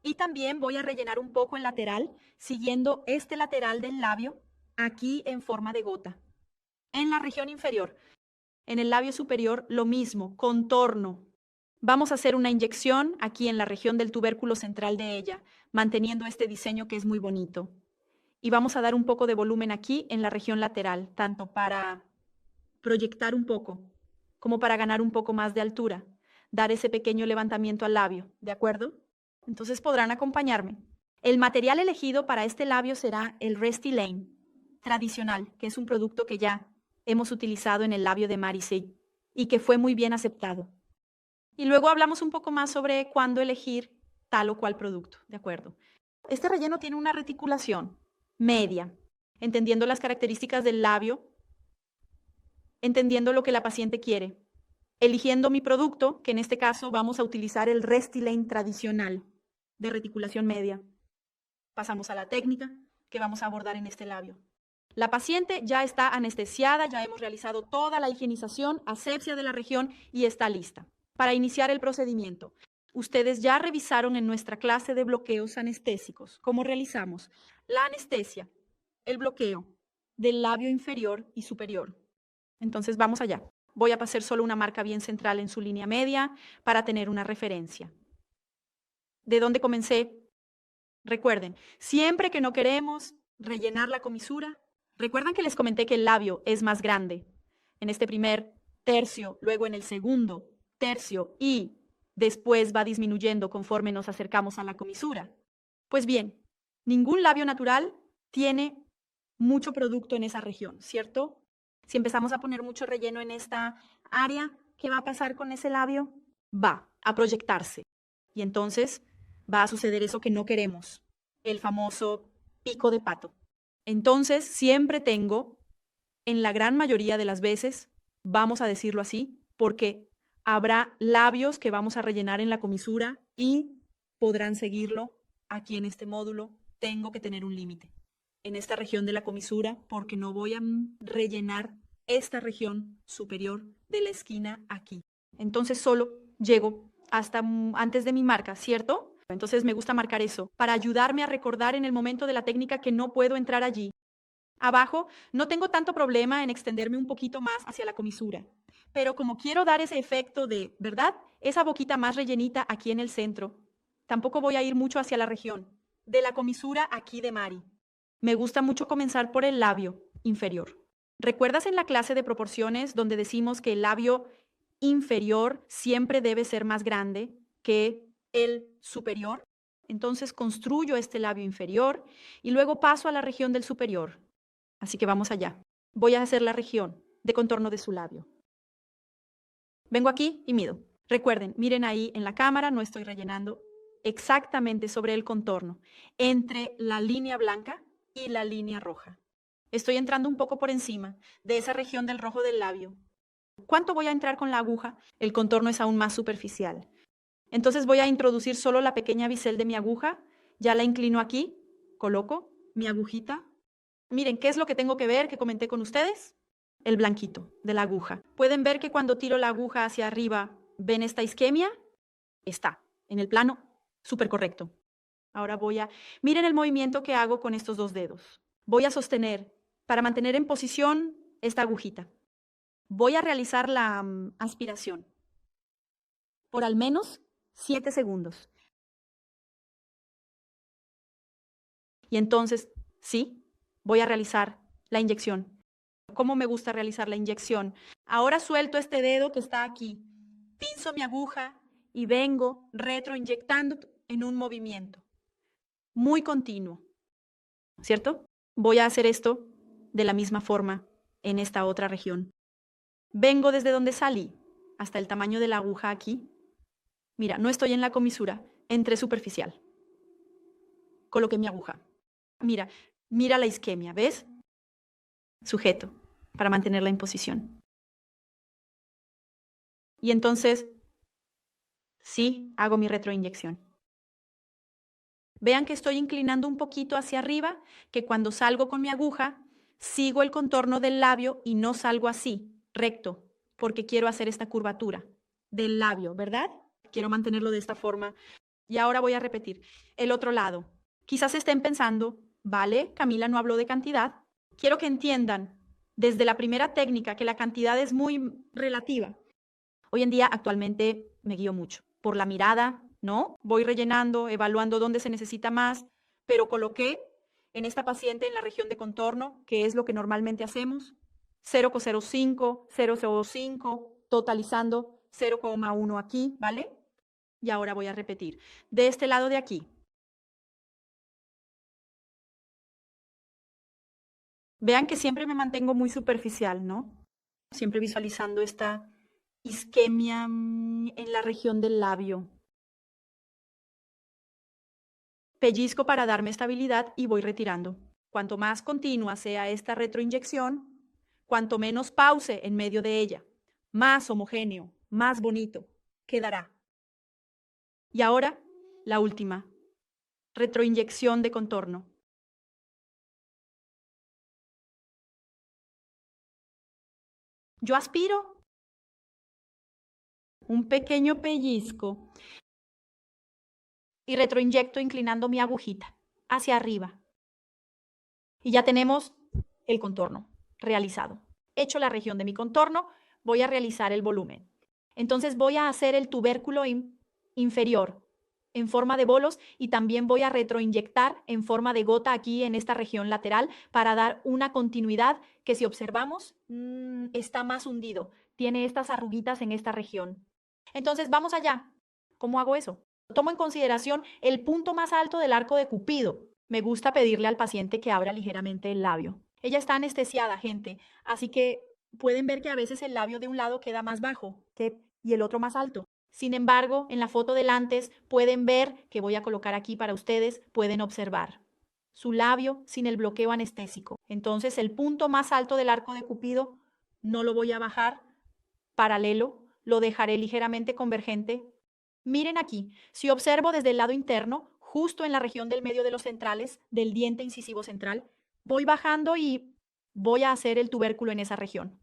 Speaker 3: Y también voy a rellenar un poco el lateral, siguiendo este lateral del labio, aquí en forma de gota. En la región inferior, en el labio superior, lo mismo, contorno. Vamos a hacer una inyección aquí en la región del tubérculo central de ella, manteniendo este diseño que es muy bonito. Y vamos a dar un poco de volumen aquí en la región lateral, tanto para proyectar un poco como para ganar un poco más de altura, dar ese pequeño levantamiento al labio, ¿de acuerdo? Entonces podrán acompañarme. El material elegido para este labio será el Restylane tradicional, que es un producto que ya hemos utilizado en el labio de Marisol y que fue muy bien aceptado. Y luego hablamos un poco más sobre cuándo elegir tal o cual producto, ¿de acuerdo? Este relleno tiene una reticulación media, entendiendo las características del labio, entendiendo lo que la paciente quiere, eligiendo mi producto, que en este caso vamos a utilizar el Restylane tradicional de reticulación media. Pasamos a la técnica que vamos a abordar en este labio. La paciente ya está anestesiada, ya hemos realizado toda la higienización, asepsia de la región y está lista para iniciar el procedimiento. Ustedes ya revisaron en nuestra clase de bloqueos anestésicos cómo realizamos la anestesia, el bloqueo del labio inferior y superior. Entonces vamos allá. Voy a pasar solo una marca bien central en su línea media para tener una referencia. ¿De dónde comencé? Recuerden, siempre que no queremos rellenar la comisura, recuerdan que les comenté que el labio es más grande en este primer tercio, luego en el segundo tercio y después va disminuyendo conforme nos acercamos a la comisura. Pues bien, ningún labio natural tiene mucho producto en esa región, ¿cierto? Si empezamos a poner mucho relleno en esta área, ¿qué va a pasar con ese labio? Va a proyectarse. Y entonces va a suceder eso que no queremos, el famoso pico de pato. Entonces, siempre tengo, en la gran mayoría de las veces, vamos a decirlo así, porque habrá labios que vamos a rellenar en la comisura y podrán seguirlo aquí en este módulo. Tengo que tener un límite en esta región de la comisura porque no voy a rellenar esta región superior de la esquina aquí. Entonces solo llego hasta antes de mi marca, ¿cierto? Entonces me gusta marcar eso para ayudarme a recordar en el momento de la técnica que no puedo entrar allí. Abajo no tengo tanto problema en extenderme un poquito más hacia la comisura, pero como quiero dar ese efecto de, ¿verdad? Esa boquita más rellenita aquí en el centro, tampoco voy a ir mucho hacia la región de la comisura aquí de Mari. Me gusta mucho comenzar por el labio inferior. ¿Recuerdas en la clase de proporciones donde decimos que el labio inferior siempre debe ser más grande que el superior? Entonces construyo este labio inferior y luego paso a la región del superior. Así que vamos allá. Voy a hacer la región de contorno de su labio. Vengo aquí y mido. Recuerden, miren ahí en la cámara, no estoy rellenando exactamente sobre el contorno, entre la línea blanca y la línea roja. Estoy entrando un poco por encima de esa región del rojo del labio. ¿Cuánto voy a entrar con la aguja? El contorno es aún más superficial. Entonces voy a introducir solo la pequeña bisel de mi aguja. Ya la inclino aquí, coloco mi agujita. Miren, ¿qué es lo que tengo que ver que comenté con ustedes? El blanquito de la aguja. ¿Pueden ver que cuando tiro la aguja hacia arriba, ven esta isquemia? Está en el plano súper correcto. Ahora miren el movimiento que hago con estos dos dedos. Voy a sostener, para mantener en posición esta agujita. Voy a realizar la aspiración por al menos 7 segundos. Y entonces, sí, voy a realizar la inyección. ¿Cómo me gusta realizar la inyección? Ahora suelto este dedo que está aquí, pinzo mi aguja y vengo retroinyectando en un movimiento muy continuo, ¿cierto? Voy a hacer esto de la misma forma en esta otra región. Vengo desde donde salí hasta el tamaño de la aguja aquí. Mira, no estoy en la comisura, entré superficial. Coloqué mi aguja. Mira la isquemia, ¿ves? Sujeto para mantenerla en posición. Y entonces, sí, hago mi retroinyección. Vean que estoy inclinando un poquito hacia arriba, que cuando salgo con mi aguja, sigo el contorno del labio y no salgo así, recto, porque quiero hacer esta curvatura del labio, ¿verdad? Quiero mantenerlo de esta forma. Y ahora voy a repetir el otro lado. Quizás estén pensando, vale, Camila no habló de cantidad. Quiero que entiendan desde la primera técnica que la cantidad es muy relativa. Hoy en día, actualmente, me guío mucho por la mirada, ¿no? Voy rellenando, evaluando dónde se necesita más, pero coloqué en esta paciente en la región de contorno, que es lo que normalmente hacemos, 0,05, 0,05, totalizando 0,1 aquí, ¿vale? Y ahora voy a repetir. De este lado de aquí. Vean que siempre me mantengo muy superficial, ¿no? Siempre visualizando esta isquemia en la región del labio. Pellizco para darme estabilidad y voy retirando. Cuanto más continua sea esta retroinyección, cuanto menos pause en medio de ella, más homogéneo, más bonito quedará. Y ahora, la última, retroinyección de contorno. Yo aspiro un pequeño pellizco y retroinyecto inclinando mi agujita hacia arriba. Y ya tenemos el contorno realizado. Hecho la región de mi contorno, voy a realizar el volumen. Entonces voy a hacer el tubérculo inferior en forma de bolos y también voy a retroinyectar en forma de gota aquí en esta región lateral para dar una continuidad que si observamos está más hundido. Tiene estas arruguitas en esta región. Entonces vamos allá. ¿Cómo hago eso? Tomo en consideración el punto más alto del arco de Cupido. Me gusta pedirle al paciente que abra ligeramente el labio. Ella está anestesiada, gente, así que pueden ver que a veces el labio de un lado queda más bajo y el otro más alto. Sin embargo, en la foto del antes pueden ver, que voy a colocar aquí para ustedes, pueden observar su labio sin el bloqueo anestésico. Entonces, el punto más alto del arco de Cupido no lo voy a bajar paralelo, lo dejaré ligeramente convergente. Miren aquí, si observo desde el lado interno, justo en la región del medio de los centrales, del diente incisivo central, voy bajando y voy a hacer el tubérculo en esa región.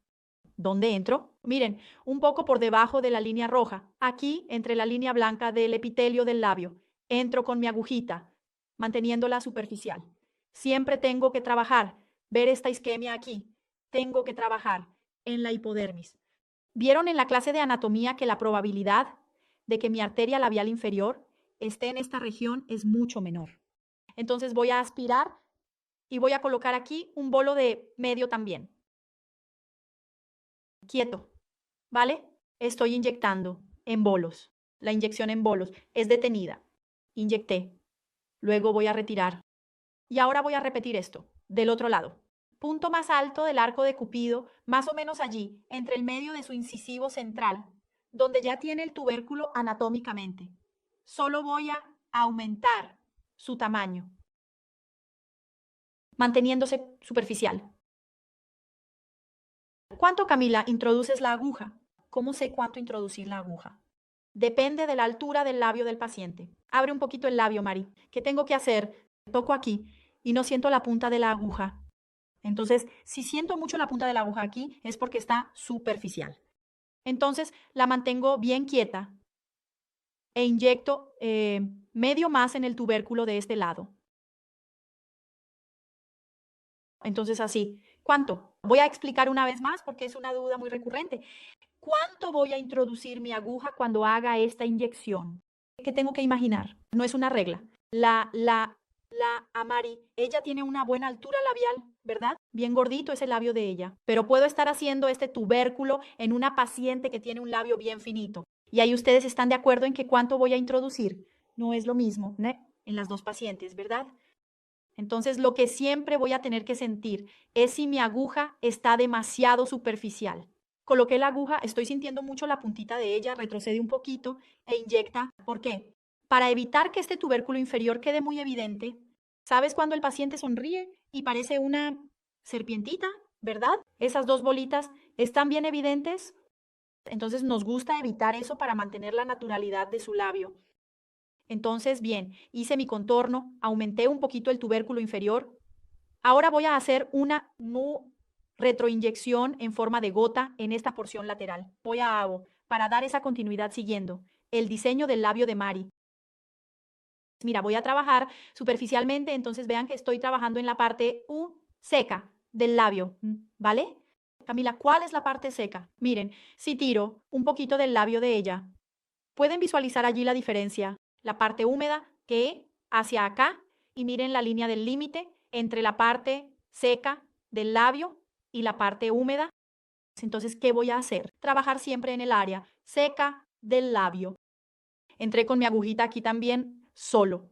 Speaker 3: ¿Dónde entro? Miren, un poco por debajo de la línea roja, aquí entre la línea blanca del epitelio del labio. Entro con mi agujita, manteniéndola superficial. Siempre tengo que trabajar, ver esta isquemia aquí. Tengo que trabajar en la hipodermis. ¿Vieron en la clase de anatomía que la probabilidad de que mi arteria labial inferior esté en esta región es mucho menor? Entonces voy a aspirar y voy a colocar aquí un bolo de medio también. Quieto, ¿vale? Estoy inyectando en bolos. La inyección en bolos es detenida. Inyecté. Luego voy a retirar. Y ahora voy a repetir esto del otro lado. Punto más alto del arco de Cupido, más o menos allí, entre el medio de su incisivo central, donde ya tiene el tubérculo anatómicamente. Solo voy a aumentar su tamaño, manteniéndose superficial. ¿Cuánto, Camila, introduces la aguja? ¿Cómo sé cuánto introducir la aguja? Depende de la altura del labio del paciente. Abre un poquito el labio, Mari. ¿Qué tengo que hacer? Toco aquí y no siento la punta de la aguja. Entonces, si siento mucho la punta de la aguja aquí, es porque está superficial. Entonces, la mantengo bien quieta e inyecto medio más en el tubérculo de este lado. Entonces, así. ¿Cuánto? Voy a explicar una vez más porque es una duda muy recurrente. ¿Cuánto voy a introducir mi aguja cuando haga esta inyección? ¿Qué tengo que imaginar? No es una regla. La Amari, ella tiene una buena altura labial, ¿verdad? Bien gordito es el labio de ella. Pero puedo estar haciendo este tubérculo en una paciente que tiene un labio bien finito. Y ahí ustedes están de acuerdo en que cuánto voy a introducir. No es lo mismo, ¿no? En las dos pacientes, ¿verdad? Entonces, lo que siempre voy a tener que sentir es si mi aguja está demasiado superficial. Coloqué la aguja, estoy sintiendo mucho la puntita de ella, retrocede un poquito e inyecta. ¿Por qué? Para evitar que este tubérculo inferior quede muy evidente. ¿Sabes cuando el paciente sonríe y parece una serpientita, verdad? Esas dos bolitas están bien evidentes. Entonces, nos gusta evitar eso para mantener la naturalidad de su labio. Entonces, bien, hice mi contorno, aumenté un poquito el tubérculo inferior. Ahora voy a hacer una retroinyección en forma de gota en esta porción lateral. Voy a para dar esa continuidad siguiendo el diseño del labio de Mari. Mira, voy a trabajar superficialmente, entonces vean que estoy trabajando en la parte seca del labio, ¿vale? Camila, ¿cuál es la parte seca? Miren, si tiro un poquito del labio de ella, Pueden visualizar allí la diferencia, la parte húmeda que hacia acá y miren la línea del límite entre la parte seca del labio y la parte húmeda. Entonces, ¿qué voy a hacer? Trabajar siempre en el área seca del labio. Entré con mi agujita aquí también solo.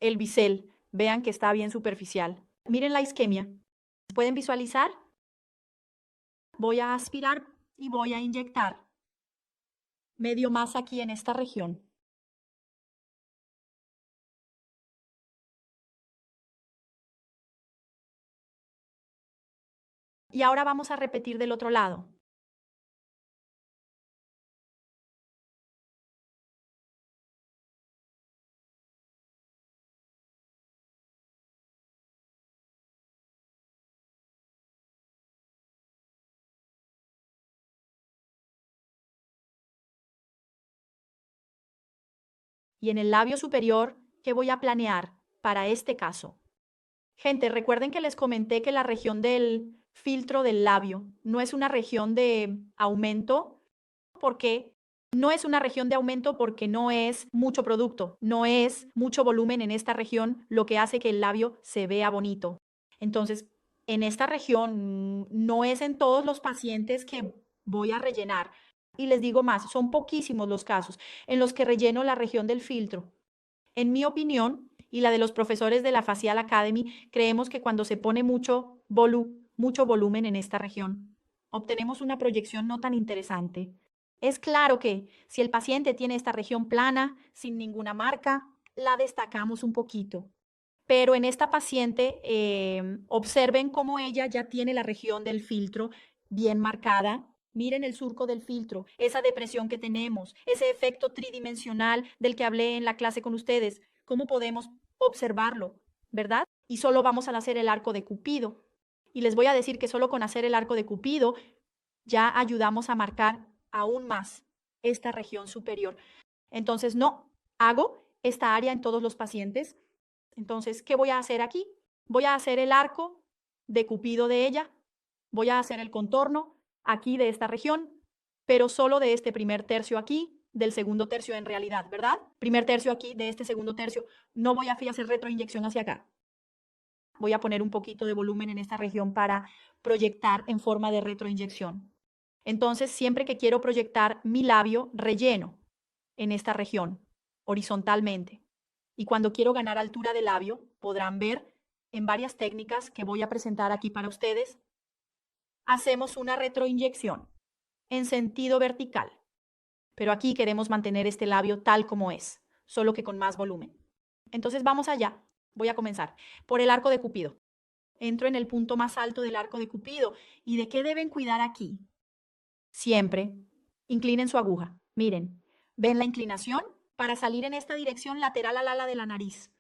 Speaker 3: El bisel, vean que está bien superficial. Miren la isquemia. ¿Pueden visualizar? Voy a aspirar y voy a inyectar medio más aquí en esta región. Y ahora vamos a repetir del otro lado. Y en el labio superior, ¿qué voy a planear para este caso? Gente, recuerden que les comenté que la región del filtro del labio no es una región de aumento porque no es una región de aumento porque no es mucho producto, no es mucho volumen en esta región lo que hace que el labio se vea bonito. Entonces, en esta región no es en todos los pacientes que voy a rellenar. Y les digo más, son poquísimos los casos en los que relleno la región del filtro. En mi opinión y la de los profesores de la Facial Academy, creemos que cuando se pone mucho volumen en esta región, obtenemos una proyección no tan interesante. Es claro que si el paciente tiene esta región plana, sin ninguna marca, la destacamos un poquito. Pero en esta paciente, observen cómo ella ya tiene la región del filtro bien marcada. Miren el surco del filtro, esa depresión que tenemos, ese efecto tridimensional del que hablé en la clase con ustedes. ¿Cómo podemos observarlo? ¿Verdad? Y solo vamos a hacer el arco de Cupido. Y les voy a decir que solo con hacer el arco de Cupido ya ayudamos a marcar aún más esta región superior. Entonces, no hago esta área en todos los pacientes. Entonces, ¿qué voy a hacer aquí? Voy a hacer el arco de Cupido de ella, voy a hacer el contorno aquí de esta región, pero solo de este primer tercio aquí, del segundo tercio en realidad, ¿verdad? Primer tercio aquí, de este segundo tercio. No voy a hacer retroinyección hacia acá. Voy a poner un poquito de volumen en esta región para proyectar en forma de retroinyección. Entonces, siempre que quiero proyectar mi labio, relleno en esta región, horizontalmente. Y cuando quiero ganar altura de labio, podrán ver en varias técnicas que voy a presentar aquí para ustedes, hacemos una retroinyección en sentido vertical. Pero aquí queremos mantener este labio tal como es, solo que con más volumen. Entonces vamos allá. Voy a comenzar por el arco de Cupido. Entro en el punto más alto del arco de Cupido. ¿Y de qué deben cuidar aquí? Siempre inclinen su aguja. Miren, ¿ven la inclinación? Para salir en esta dirección lateral al ala de la nariz.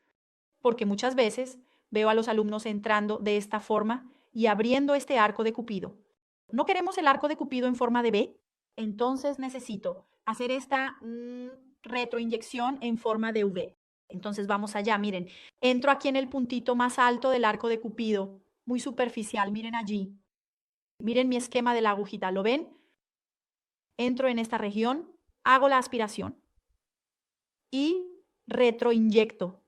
Speaker 3: Porque muchas veces veo a los alumnos entrando de esta forma y abriendo este arco de Cupido. ¿No queremos el arco de Cupido en forma de B? Entonces necesito hacer esta retroinyección en forma de V. Entonces vamos allá, miren. Entro aquí en el puntito más alto del arco de Cupido, muy superficial, miren allí. Miren mi esquema de la agujita, ¿lo ven? Entro en esta región, hago la aspiración y retroinyecto.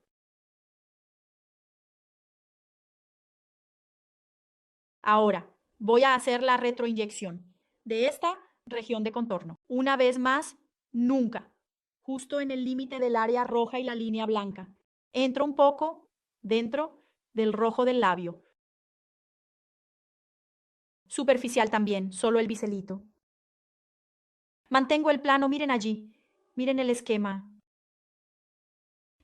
Speaker 3: Ahora, voy a hacer la retroinyección de esta región de contorno. Una vez más, nunca, justo en el límite del área roja y la línea blanca. Entro un poco dentro del rojo del labio. Superficial también, solo el biselito. Mantengo el plano, miren allí, miren el esquema.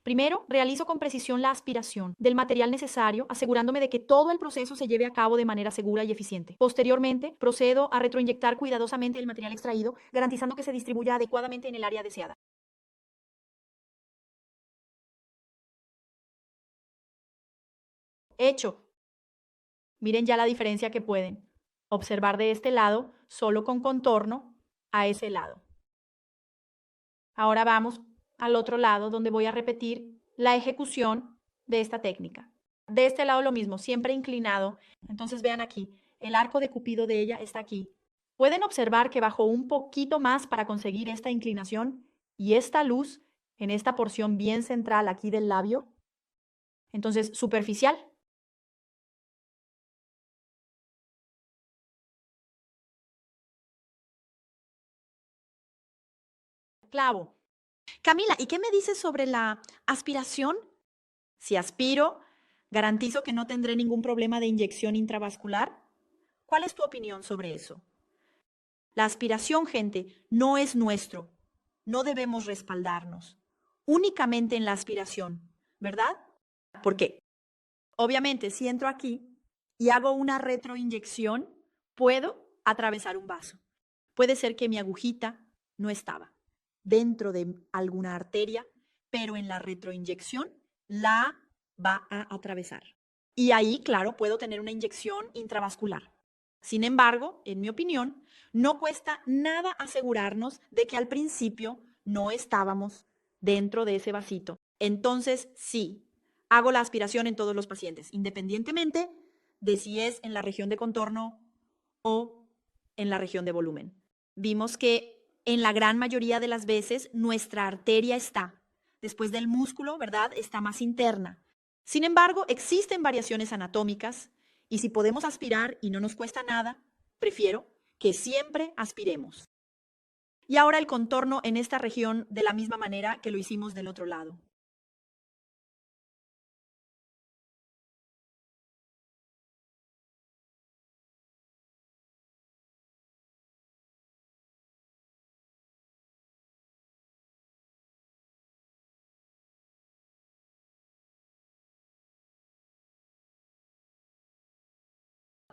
Speaker 3: Primero, realizo con precisión la aspiración del material necesario, asegurándome de que todo el proceso se lleve a cabo de manera segura y eficiente. Posteriormente, procedo a retroinyectar cuidadosamente el material extraído, garantizando que se distribuya adecuadamente en el área deseada. Hecho. Miren ya la diferencia que pueden observar de este lado, solo con contorno, a ese lado. Ahora vamos al otro lado, donde voy a repetir la ejecución de esta técnica. De este lado lo mismo, siempre inclinado. Entonces vean aquí, el arco de Cupido de ella está aquí. Pueden observar que bajó un poquito más para conseguir esta inclinación y esta luz en esta porción bien central aquí del labio. Entonces, superficial. Clavo. Camila, ¿y qué me dices sobre la aspiración? Si aspiro, garantizo que no tendré ningún problema de inyección intravascular. ¿Cuál es tu opinión sobre eso? La aspiración, gente, no es nuestro. No debemos respaldarnos únicamente en la aspiración, ¿verdad? Porque, obviamente, si entro aquí y hago una retroinyección, puedo atravesar un vaso. Puede ser que mi agujita no estaba dentro de alguna arteria, pero en la retroinyección la va a atravesar. Y ahí, claro, puedo tener una inyección intravascular. Sin embargo, en mi opinión, no cuesta nada asegurarnos de que al principio no estábamos dentro de ese vasito. Entonces, sí, hago la aspiración en todos los pacientes, independientemente de si es en la región de contorno o en la región de volumen. Vimos que en la gran mayoría de las veces nuestra arteria está, después del músculo, ¿verdad? Está más interna. Sin embargo, existen variaciones anatómicas y si podemos aspirar y no nos cuesta nada, prefiero que siempre aspiremos. Y ahora el contorno en esta región de la misma manera que lo hicimos del otro lado.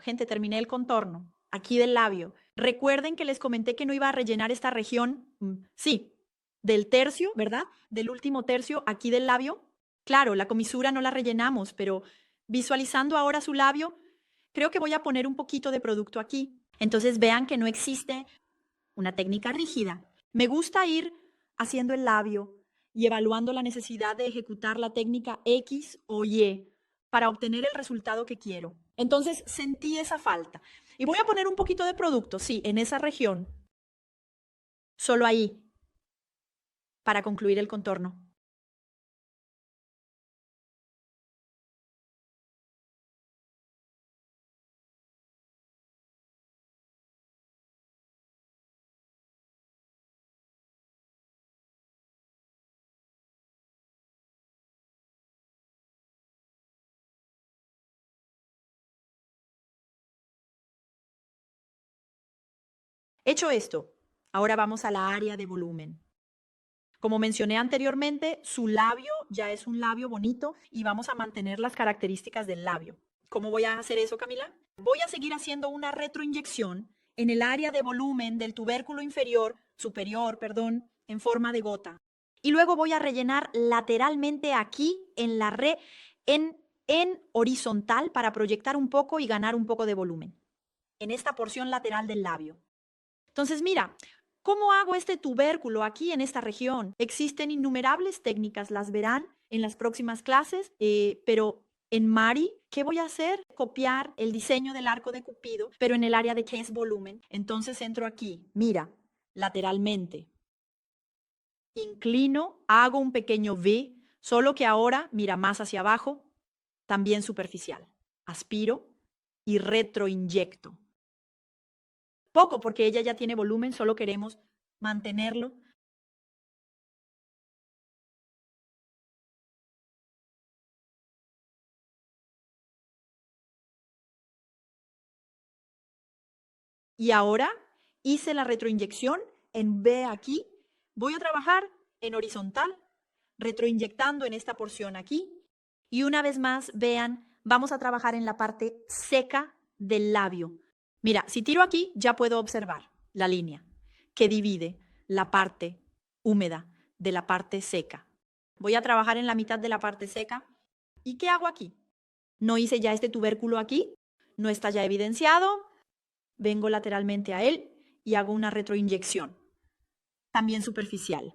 Speaker 3: Gente, terminé el contorno, aquí del labio. Recuerden que les comenté que no iba a rellenar esta región, sí, del tercio, ¿verdad? Del último tercio aquí del labio. Claro, la comisura no la rellenamos, pero visualizando ahora su labio, creo que voy a poner un poquito de producto aquí. Entonces vean que no existe una técnica rígida. Me gusta ir haciendo el labio y evaluando la necesidad de ejecutar la técnica X o Y para obtener el resultado que quiero. Entonces sentí esa falta. Y voy a poner un poquito de producto, sí, en esa región, solo ahí, para concluir el contorno. Hecho esto, ahora vamos a la área de volumen. Como mencioné anteriormente, su labio ya es un labio bonito y vamos a mantener las características del labio. ¿Cómo voy a hacer eso, Camila? Voy a seguir haciendo una retroinyección en el área de volumen del tubérculo superior, perdón, en forma de gota. Y luego voy a rellenar lateralmente aquí en la en horizontal para proyectar un poco y ganar un poco de volumen en esta porción lateral del labio. Entonces, mira, ¿cómo hago este tubérculo aquí en esta región? Existen innumerables técnicas, las verán en las próximas clases, pero en Mari, ¿qué voy a hacer? Copiar el diseño del arco de Cupido, pero en el área de que es volumen. Entonces entro aquí, mira, lateralmente. Inclino, hago un pequeño V, solo que ahora mira más hacia abajo, también superficial. Aspiro y retroinyecto. Poco, porque ella ya tiene volumen, solo queremos mantenerlo. Y ahora hice la retroinyección en B aquí. Voy a trabajar en horizontal, retroinyectando en esta porción aquí. Y una vez más, vean, vamos a trabajar en la parte seca del labio. Mira, si tiro aquí, ya puedo observar la línea que divide la parte húmeda de la parte seca. Voy a trabajar en la mitad de la parte seca. ¿Y qué hago aquí? No hice ya este tubérculo aquí, no está ya evidenciado. Vengo lateralmente a él y hago una retroinyección, también superficial.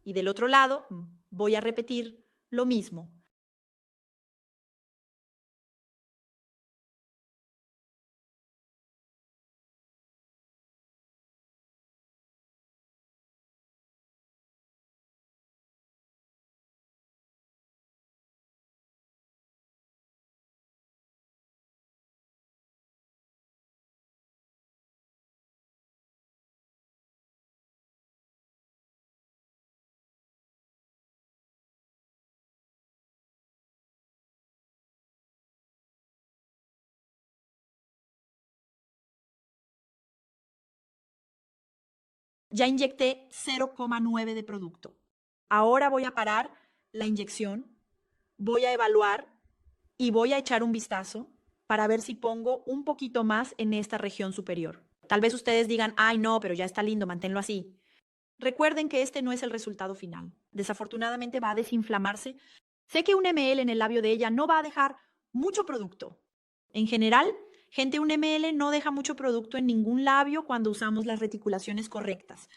Speaker 3: Y del otro lado voy a repetir lo mismo. Ya inyecté 0,9 de producto. Ahora voy a parar la inyección, voy a evaluar y voy a echar un vistazo para ver si pongo un poquito más en esta región superior. Tal vez ustedes digan, ay no, pero ya está lindo, manténlo así. Recuerden que este no es el resultado final. Desafortunadamente va a desinflamarse. Sé que un ml en el labio de ella no va a dejar mucho producto. En general, gente, un ml no deja mucho producto en ningún labio cuando usamos las reticulaciones correctas.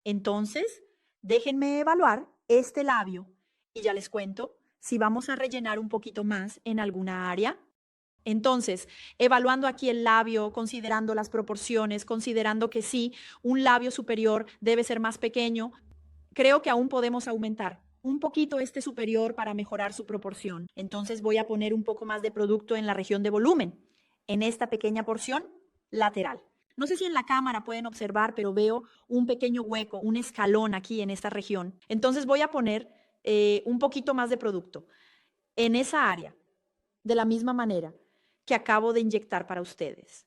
Speaker 3: Entonces, déjenme evaluar este labio y ya les cuento si vamos a rellenar un poquito más en alguna área. Entonces, evaluando aquí el labio, considerando las proporciones, considerando que sí, un labio superior debe ser más pequeño, creo que aún podemos aumentar un poquito este superior para mejorar su proporción. Entonces voy a poner un poco más de producto en la región de volumen, en esta pequeña porción lateral. No sé si en la cámara pueden observar, pero veo un pequeño hueco, un escalón aquí en esta región. Entonces voy a poner un poquito más de producto en esa área, de la misma manera que acabo de inyectar para ustedes.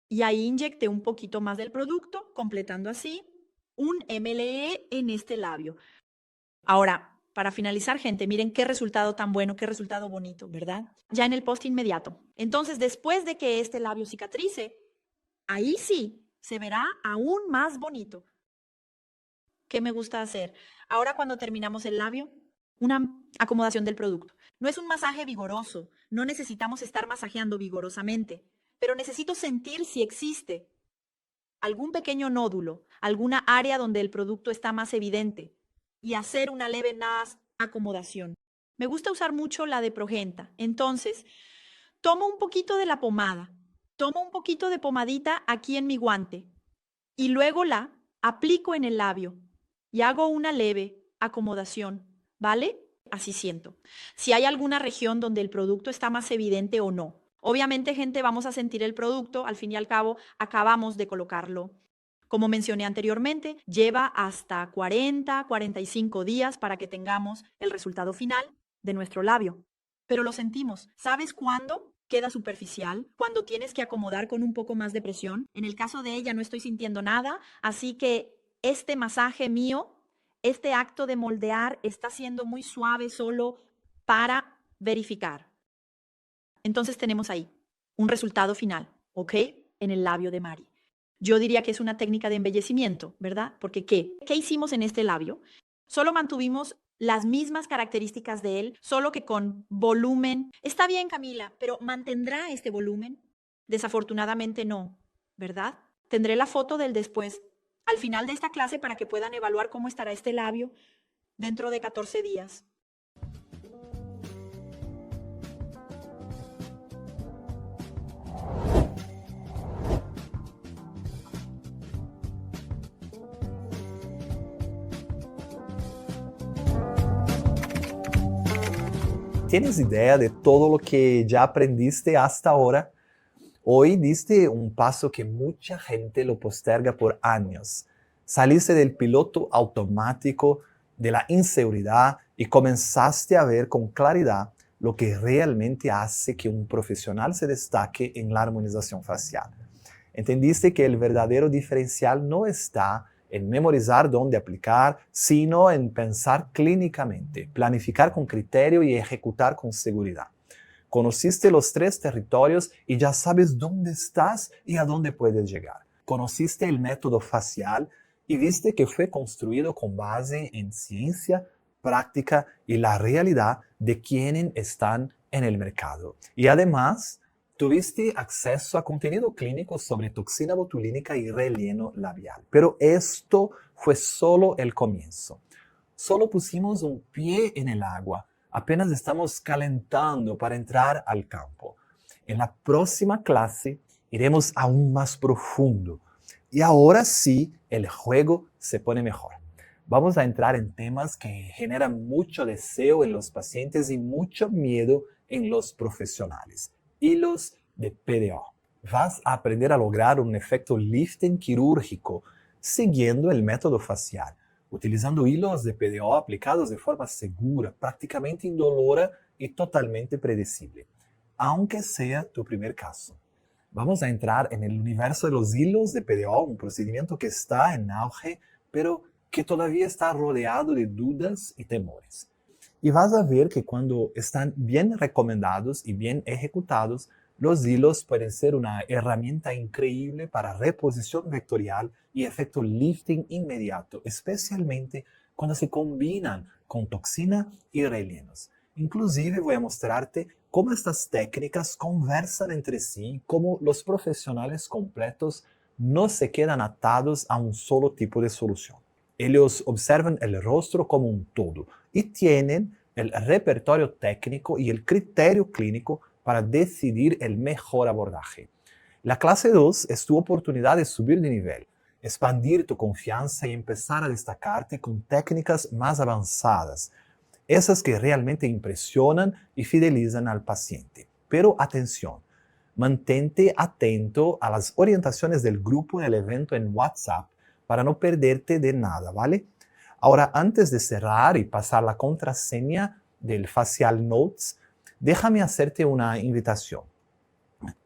Speaker 3: Y ahí inyecté un poquito más del producto, completando así un ml en este labio. Ahora, para finalizar, gente, miren qué resultado tan bueno, qué resultado bonito, ¿verdad? Ya en el post inmediato. Entonces, después de que este labio cicatrice, ahí sí se verá aún más bonito. ¿Qué me gusta hacer? Ahora cuando terminamos el labio, una acomodación del producto. No es un masaje vigoroso, no necesitamos estar masajeando vigorosamente, pero necesito sentir si existe algún pequeño nódulo, alguna área donde el producto está más evidente y hacer una leve acomodación. Me gusta usar mucho la de Progenta. Entonces, tomo un poquito de la pomada, tomo un poquito de pomadita aquí en mi guante y luego la aplico en el labio y hago una leve acomodación, ¿vale? Así siento. Si hay alguna región donde el producto está más evidente o no. Obviamente, gente, vamos a sentir el producto, al fin y al cabo, acabamos de colocarlo. Como mencioné anteriormente, lleva hasta 40, 45 días para que tengamos el resultado final de nuestro labio. Pero lo sentimos. ¿Sabes cuándo queda superficial? Cuando tienes que acomodar con un poco más de presión. En el caso de ella no estoy sintiendo nada, así que este masaje mío, este acto de moldear está siendo muy suave solo para verificar. Entonces tenemos ahí un resultado final, ¿ok? En el labio de Mari. Yo diría que es una técnica de embellecimiento, ¿verdad? Porque ¿qué hicimos en este labio? Solo mantuvimos las mismas características de él, solo que con volumen. Está bien, Camila, pero ¿mantendrá este volumen? Desafortunadamente no, ¿verdad? Tendré la foto del después al final de esta clase para que puedan evaluar cómo estará este labio dentro de 14 días.
Speaker 1: ¿Tienes idea de todo lo que ya aprendiste hasta ahora? Hoy diste un paso que mucha gente lo posterga por años. Saliste del piloto automático de la inseguridad y comenzaste a ver con claridad lo que realmente hace que un profesional se destaque en la armonización facial. Entendiste que el verdadero diferencial no está en memorizar dónde aplicar, sino en pensar clínicamente, planificar con criterio y ejecutar con seguridad. Conociste los 3 territorios y ya sabes dónde estás y a dónde puedes llegar. Conociste el método facial y viste que fue construido con base en ciencia, práctica y la realidad de quienes están en el mercado. Y además, tuviste acceso a contenido clínico sobre toxina botulínica y relleno labial. Pero esto fue solo el comienzo. Solo pusimos un pie en el agua. Apenas estamos calentando para entrar al campo. En la próxima clase iremos aún más profundo. Y ahora sí, el juego se pone mejor. Vamos a entrar en temas que generan mucho deseo en los pacientes y mucho miedo en los profesionales. Hilos de PDO. Vas a aprender a lograr un efecto lifting quirúrgico siguiendo el método facial, utilizando hilos de PDO aplicados de forma segura, prácticamente indolora y totalmente predecible, aunque sea tu primer caso. Vamos a entrar en el universo de los hilos de PDO, un procedimiento que está en auge, pero que todavía está rodeado de dudas y temores. Y vas a ver que cuando están bien recomendados y bien ejecutados, los hilos pueden ser una herramienta increíble para reposición vectorial y efecto lifting inmediato, especialmente cuando se combinan con toxina y rellenos. Inclusive voy a mostrarte cómo estas técnicas conversan entre sí, cómo los profesionales completos no se quedan atados a un solo tipo de solución. Ellos observan el rostro como un todo y tienen el repertorio técnico y el criterio clínico para decidir el mejor abordaje. La clase 2 es tu oportunidad de subir de nivel, expandir tu confianza y empezar a destacarte con técnicas más avanzadas, esas que realmente impresionan y fidelizan al paciente. Pero atención, mantente atento a las orientaciones del grupo del evento en WhatsApp para no perderte de nada, ¿vale? Ahora, antes de cerrar y pasar la contraseña del Facial Notes, déjame hacerte una invitación.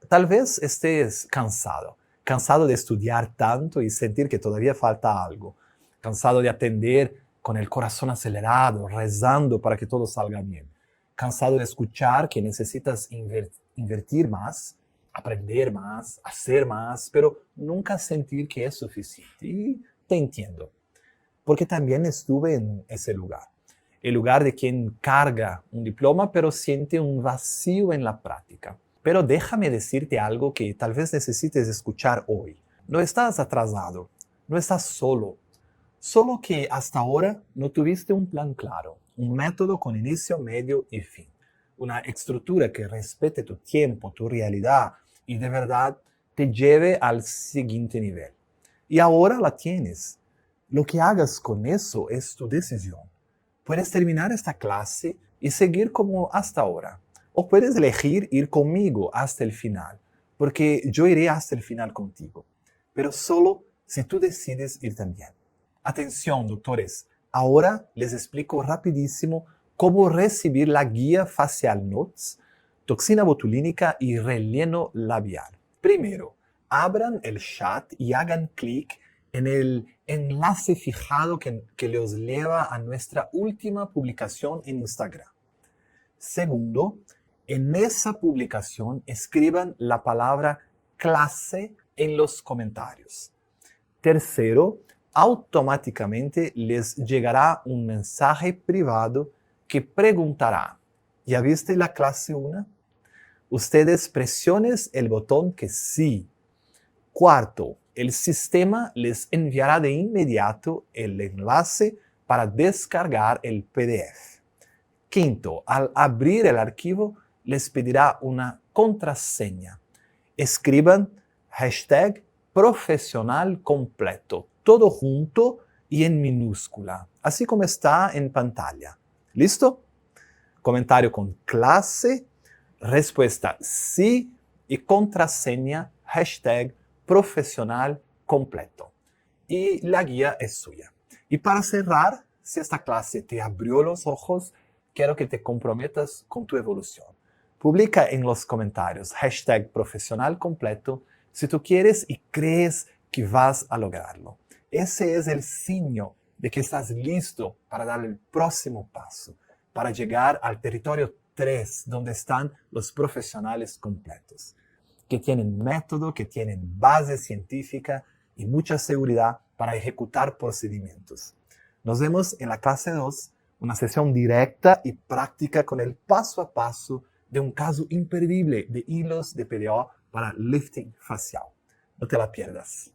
Speaker 1: Tal vez estés cansado de estudiar tanto y sentir que todavía falta algo, cansado de atender con el corazón acelerado, rezando para que todo salga bien, cansado de escuchar que necesitas invertir más, aprender más, hacer más, pero nunca sentir que es suficiente. Y te entiendo, porque también estuve en ese lugar. El lugar de quien carga un diploma, pero siente un vacío en la práctica. Pero déjame decirte algo que tal vez necesites escuchar hoy. No estás atrasado, no estás solo. Solo que hasta ahora no tuviste un plan claro, un método con inicio, medio y fin. Una estructura que respete tu tiempo, tu realidad y de verdad te lleve al siguiente nivel. Y ahora la tienes. Lo que hagas con eso es tu decisión. Puedes terminar esta clase y seguir como hasta ahora. O puedes elegir ir conmigo hasta el final, porque yo iré hasta el final contigo. Pero solo si tú decides ir también. Atención, doctores. Ahora les explico rapidísimo cómo recibir la guía Facial Notes, toxina botulínica y relleno labial. Primero, abran el chat y hagan clic en el enlace fijado que les lleva a nuestra última publicación en Instagram. Segundo, en esa publicación escriban la palabra clase en los comentarios. Tercero, automáticamente les llegará un mensaje privado que preguntará: ¿ya viste la clase 1? Ustedes presionen el botón que sí. Cuarto, el sistema les enviará de inmediato el enlace para descargar el PDF. Quinto, al abrir el archivo, les pedirá una contraseña. Escriban #profesional completo, todo junto y en minúscula, así como está en pantalla. ¿Listo? Comentario con clase, respuesta sí y contraseña #profesional completo. y la guía es suya. Y para cerrar, si esta clase te abrió los ojos, quiero que te comprometas con tu evolución. Publica en los comentarios #profesionalcompleto si tú quieres y crees que vas a lograrlo. Ese es el signo de que estás listo para dar el próximo paso, para llegar al territorio 3, donde están los profesionales completos, que tienen método, que tienen base científica y mucha seguridad para ejecutar procedimientos. Nos vemos en la clase 2, una sesión directa y práctica con el paso a paso de un caso imperdible de hilos de PDO para lifting facial. No te la pierdas.